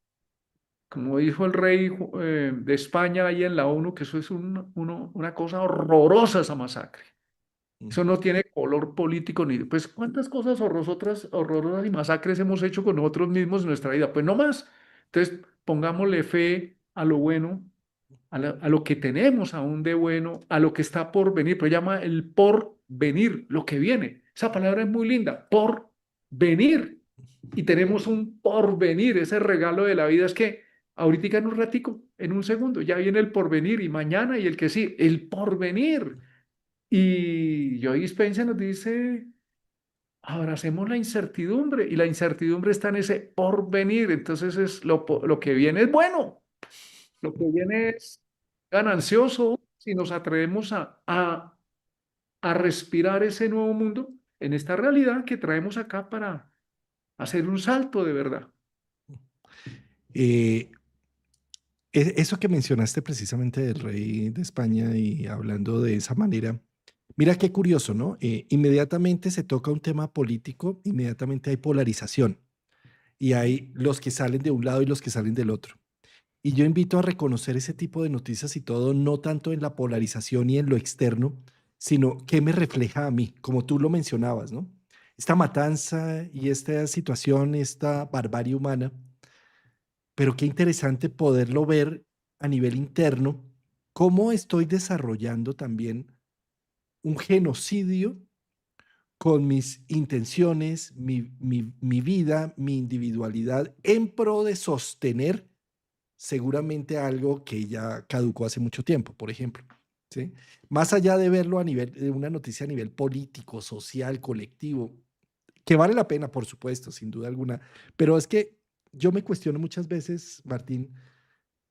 como dijo el rey de España ahí en la ONU, que eso es una cosa horrorosa esa masacre. Eso no tiene color político ni, pues cuántas cosas horrorosas y masacres hemos hecho con nosotros mismos en nuestra vida, pues no más. Entonces, pongámosle fe a lo bueno, a lo que tenemos aún de bueno, a lo que está por venir, pero llama el por venir, lo que viene. Esa palabra es muy linda, por venir. Y tenemos un porvenir, ese regalo de la vida es que ahorita en un ratico, en un segundo, ya viene el porvenir y mañana y el que sí, el porvenir. Y Joe Dispenza nos dice, abracemos la incertidumbre y la incertidumbre está en ese porvenir, entonces es lo que viene es bueno. Lo que viene es ganancioso si nos atrevemos a respirar ese nuevo mundo en esta realidad que traemos acá para hacer un salto de verdad. Eh, Eso que mencionaste precisamente del rey de España y hablando de esa manera, mira qué curioso, ¿no? Inmediatamente se toca un tema político, inmediatamente hay polarización y hay los que salen de un lado y los que salen del otro. Y yo invito a reconocer ese tipo de noticias y todo, no tanto en la polarización y en lo externo, sino qué me refleja a mí, como tú lo mencionabas, ¿no? Esta matanza y esta situación, esta barbarie humana, pero qué interesante poderlo ver a nivel interno, cómo estoy desarrollando también un genocidio con mis intenciones, mi vida, mi individualidad, en pro de sostener seguramente algo que ya caducó hace mucho tiempo, por ejemplo, ¿sí? Más allá de verlo a nivel de una noticia a nivel político, social, colectivo, que vale la pena, por supuesto, sin duda alguna, pero es que yo me cuestiono muchas veces, Martín,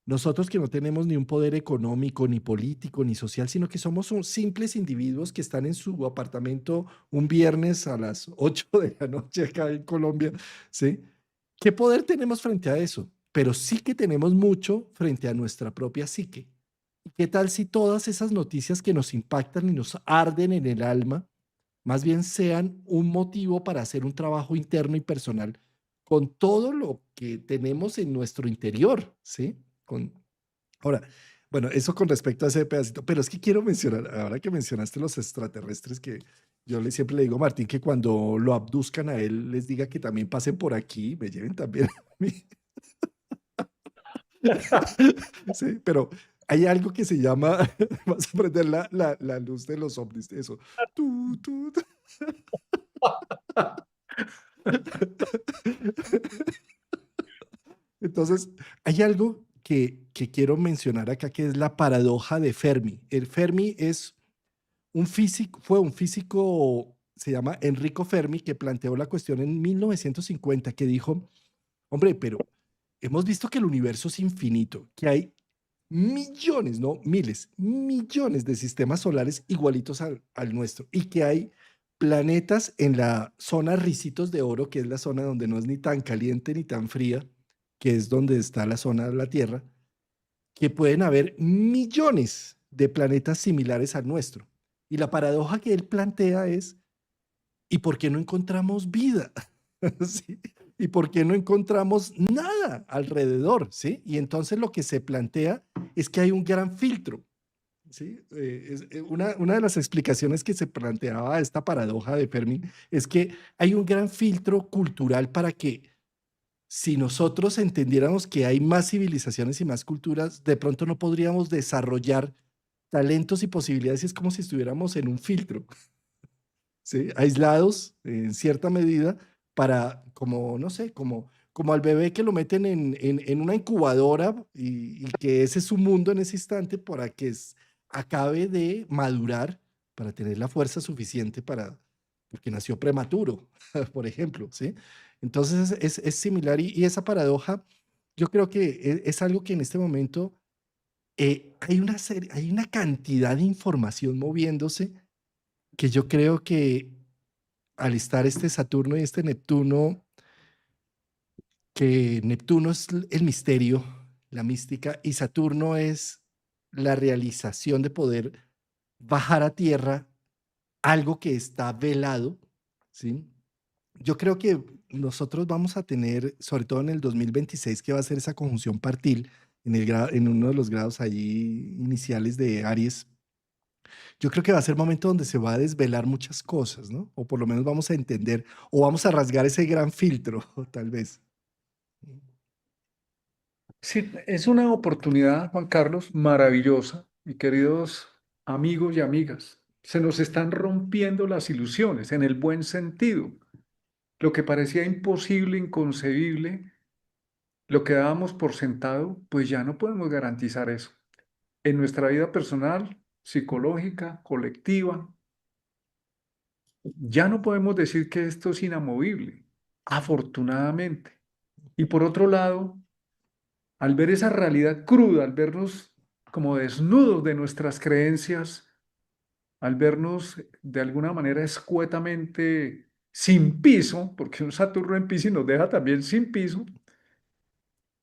nosotros que no tenemos ni un poder económico, ni político, ni social, sino que somos simples individuos que están en su apartamento un viernes a las 8 de la noche acá en Colombia, ¿sí? ¿Qué poder tenemos frente a eso? Pero sí que tenemos mucho frente a nuestra propia psique. ¿Y qué tal si todas esas noticias que nos impactan y nos arden en el alma, más bien sean un motivo para hacer un trabajo interno y personal con todo lo que tenemos en nuestro interior, ¿sí? Con, ahora, bueno, eso con respecto a ese pedacito, pero es que quiero mencionar, ahora que mencionaste los extraterrestres, que siempre le digo a Martín que cuando lo abduzcan a él, les diga que también pasen por aquí, me lleven también a mí. Sí, pero hay algo que se llama, vas a prender la luz de los ovnis, eso. Tu. Entonces, hay algo que quiero mencionar acá, que es la paradoja de Fermi. El Fermi es un físico, fue un físico, se llama Enrico Fermi, que planteó la cuestión en 1950, que dijo, hombre, pero hemos visto que el universo es infinito, que hay millones, no miles, millones de sistemas solares igualitos al nuestro y que hay planetas en la zona Ricitos de Oro, que es la zona donde no es ni tan caliente ni tan fría, que es donde está la zona de la Tierra, que pueden haber millones de planetas similares al nuestro. Y la paradoja que él plantea es, ¿y por qué no encontramos vida? ¿Sí? ¿Y por qué no encontramos nada alrededor? ¿Sí? Y entonces lo que se plantea es que hay un gran filtro. ¿Sí? Una de las explicaciones que se planteaba a esta paradoja de Fermi es que hay un gran filtro cultural para que si nosotros entendiéramos que hay más civilizaciones y más culturas, de pronto no podríamos desarrollar talentos y posibilidades, y es como si estuviéramos en un filtro, ¿sí? Aislados en cierta medida para, como, no sé, como al bebé que lo meten en una incubadora y que ese es su mundo en ese instante para que acabe de madurar, para tener la fuerza suficiente para, porque nació prematuro, por ejemplo, ¿sí? Entonces es similar y esa paradoja, yo creo que es algo que en este momento hay una cantidad de información moviéndose que yo creo que al estar este Saturno y este Neptuno, que Neptuno es el misterio, la mística, y Saturno es la realización de poder bajar a tierra algo que está velado, ¿sí? Yo creo que nosotros vamos a tener, sobre todo en el 2026, que va a ser esa conjunción partil en uno de los grados allí iniciales de Aries. Yo creo que va a ser momento donde se va a desvelar muchas cosas, ¿no? O por lo menos vamos a entender, o vamos a rasgar ese gran filtro, tal vez. Sí, es una oportunidad, Juan Carlos, maravillosa, y queridos amigos y amigas. Se nos están rompiendo las ilusiones en el buen sentido. Lo que parecía imposible, inconcebible, lo que dábamos por sentado, pues ya no podemos garantizar eso. En nuestra vida personal, psicológica, colectiva, ya no podemos decir que esto es inamovible, afortunadamente. Y por otro lado, al ver esa realidad cruda, al vernos como desnudos de nuestras creencias, al vernos de alguna manera escuetamente sin piso, porque un Saturno en Piscis nos deja también sin piso,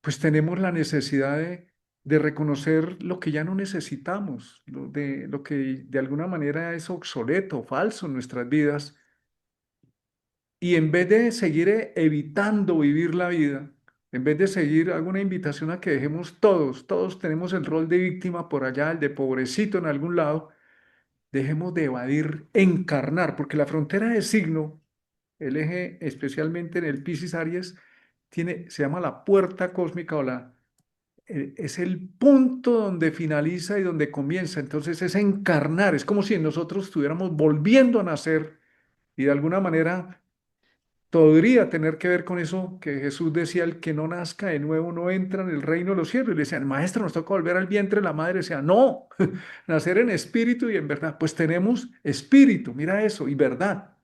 pues tenemos la necesidad de reconocer lo que ya no necesitamos, lo que de alguna manera es obsoleto, falso en nuestras vidas, y en vez de seguir evitando vivir la vida, En vez de seguir, hago una invitación a que dejemos todos tenemos el rol de víctima por allá, el de pobrecito en algún lado, dejemos de evadir, encarnar, porque la frontera de signo, el eje especialmente en el Piscis Aries, se llama la puerta cósmica es el punto donde finaliza y donde comienza. Entonces es encarnar, es como si nosotros estuviéramos volviendo a nacer y de alguna manera podría tener que ver con eso que Jesús decía, el que no nazca de nuevo no entra en el reino de los cielos. Y le decían, maestro, nos toca volver al vientre de la madre. Decía, no, nacer en espíritu y en verdad. Pues tenemos espíritu, mira eso, y verdad.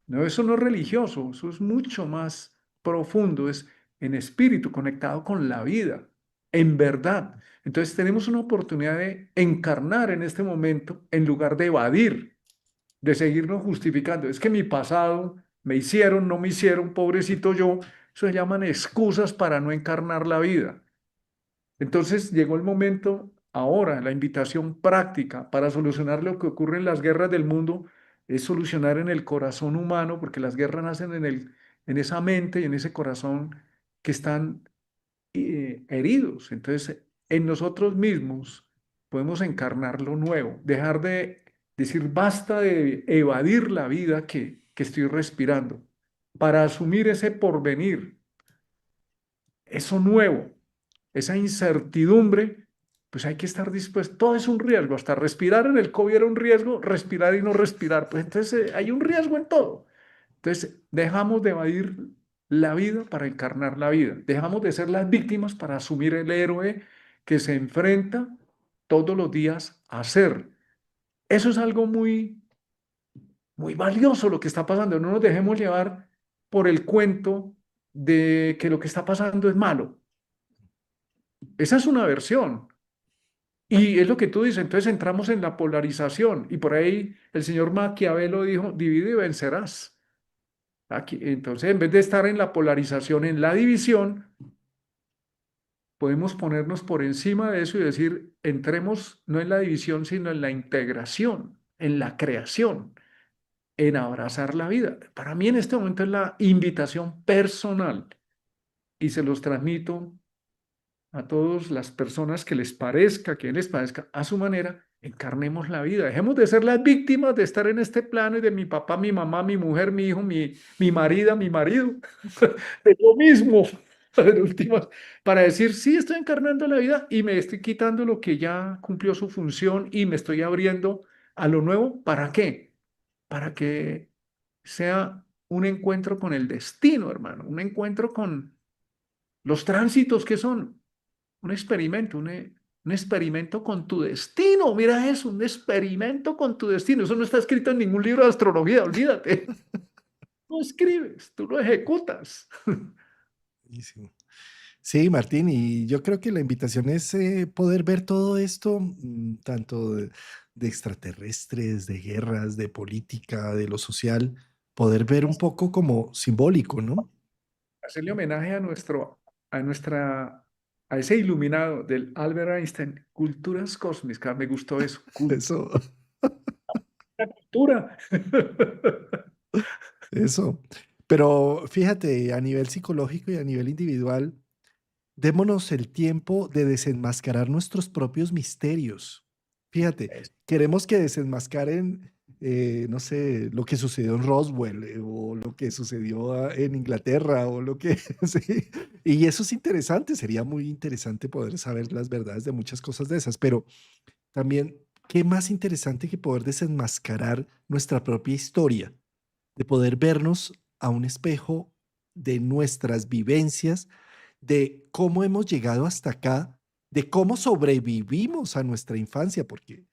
No, eso no es religioso, eso es mucho más profundo, es en espíritu, conectado con la vida, en verdad. Entonces tenemos una oportunidad de encarnar en este momento en lugar de evadir, de seguirnos justificando. Es que mi pasado, me hicieron, no me hicieron, pobrecito yo, eso se llaman excusas para no encarnar la vida. Entonces llegó el momento, ahora la invitación práctica para solucionar lo que ocurre en las guerras del mundo es solucionar en el corazón humano, porque las guerras nacen en esa mente y en ese corazón que están heridos. Entonces, en nosotros mismos podemos encarnar lo nuevo, dejar de decir basta de evadir la vida que estoy respirando, para asumir ese porvenir, eso nuevo, esa incertidumbre, pues hay que estar dispuesto. Todo es un riesgo, hasta respirar en el COVID era un riesgo, respirar y no respirar. Pues entonces hay un riesgo en todo. Entonces dejamos de evadir la vida para encarnar la vida. Dejamos de ser las víctimas para asumir el héroe que se enfrenta todos los días a ser. Eso es algo muy valioso lo que está pasando. No nos dejemos llevar por el cuento de que lo que está pasando es malo. Esa es una versión. Y es lo que tú dices, entonces entramos en la polarización y por ahí el señor Maquiavelo dijo, divide y vencerás. Aquí, entonces, en vez de estar en la polarización, en la división, podemos ponernos por encima de eso y decir, entremos no en la división, sino en la integración, en la creación, en abrazar la vida. Para mí en este momento es la invitación personal y se los transmito a todas las personas que les parezca a su manera, encarnemos la vida. Dejemos de ser las víctimas de estar en este plano y de mi papá, mi mamá, mi mujer, mi hijo, mi marida, mi marido. Es lo mismo, en últimas, para decir, sí, estoy encarnando la vida y me estoy quitando lo que ya cumplió su función y me estoy abriendo a lo nuevo. ¿Para qué? Para que sea un encuentro con el destino, hermano, un encuentro con los tránsitos que son un experimento, un experimento con tu destino. Mira eso, un experimento con tu destino. Eso no está escrito en ningún libro de astrología, olvídate. Tú escribes, tú lo ejecutas. Buenísimo. Sí, Martín, y yo creo que la invitación es poder ver todo esto, tanto de extraterrestres, de guerras, de política, de lo social, poder ver un poco como simbólico, ¿no? Hacerle homenaje a ese iluminado del Albert Einstein, culturas cósmicas, me gustó eso, Eso, cultura. eso. Pero fíjate, a nivel psicológico y a nivel individual, démonos el tiempo de desenmascarar nuestros propios misterios. Fíjate, queremos que desenmascaren, no sé, lo que sucedió en Roswell o lo que sucedió en Inglaterra o lo que, sí. Y eso es interesante, sería muy interesante poder saber las verdades de muchas cosas de esas, pero también, ¿qué más interesante que poder desenmascarar nuestra propia historia? De poder vernos a un espejo de nuestras vivencias, de cómo hemos llegado hasta acá, de cómo sobrevivimos a nuestra infancia, porque,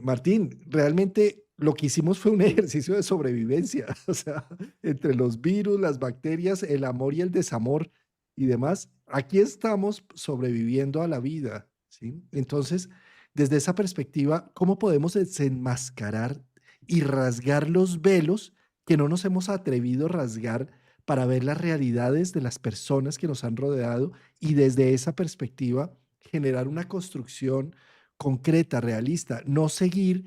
Martín, realmente lo que hicimos fue un ejercicio de sobrevivencia, o sea, entre los virus, las bacterias, el amor y el desamor y demás, aquí estamos sobreviviendo a la vida, ¿sí? Entonces, desde esa perspectiva, ¿cómo podemos desenmascarar y rasgar los velos que no nos hemos atrevido a rasgar para ver las realidades de las personas que nos han rodeado y desde esa perspectiva generar una construcción concreta, realista, no seguir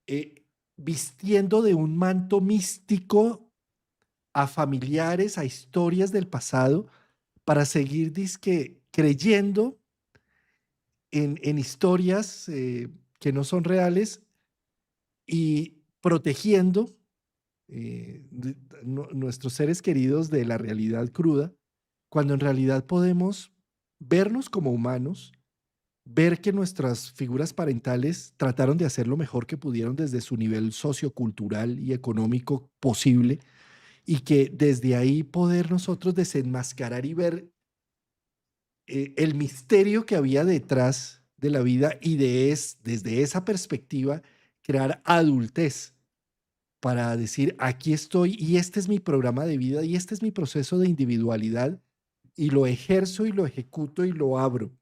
eh, vistiendo de un manto místico a familiares, a historias del pasado, para seguir dizque creyendo en historias que no son reales y protegiendo nuestros seres queridos de la realidad cruda, cuando en realidad podemos vernos como humanos, ver que nuestras figuras parentales trataron de hacer lo mejor que pudieron desde su nivel sociocultural y económico posible, y que desde ahí poder nosotros desenmascarar y ver el misterio que había detrás de la vida y desde esa perspectiva crear adultez para decir, aquí estoy y este es mi programa de vida y este es mi proceso de individualidad y lo ejerzo y lo ejecuto y lo abro.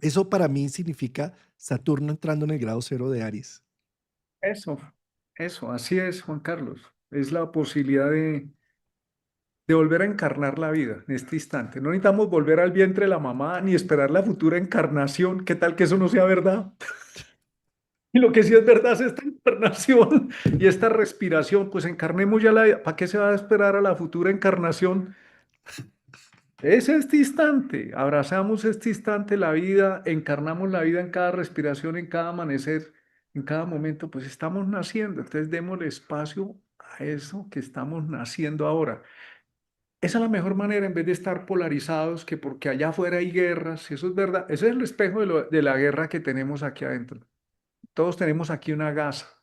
Eso para mí significa Saturno entrando en el grado cero de Aries. Eso, eso, así es, Juan Carlos. Es la posibilidad de volver a encarnar la vida en este instante. No necesitamos volver al vientre de la mamá ni esperar la futura encarnación. ¿Qué tal que eso no sea verdad? Y lo que sí es verdad es esta encarnación y esta respiración. Pues encarnemos ya la vida. ¿Para qué se va a esperar a la futura encarnación? Es este instante. Abrazamos este instante, la vida, encarnamos la vida en cada respiración, en cada amanecer, en cada momento. Pues estamos naciendo. Entonces démosle espacio a eso que estamos naciendo ahora. Esa es la mejor manera en vez de estar polarizados, que porque allá afuera hay guerras, eso es verdad, ese es el espejo de la guerra que tenemos aquí adentro. Todos tenemos aquí una gasa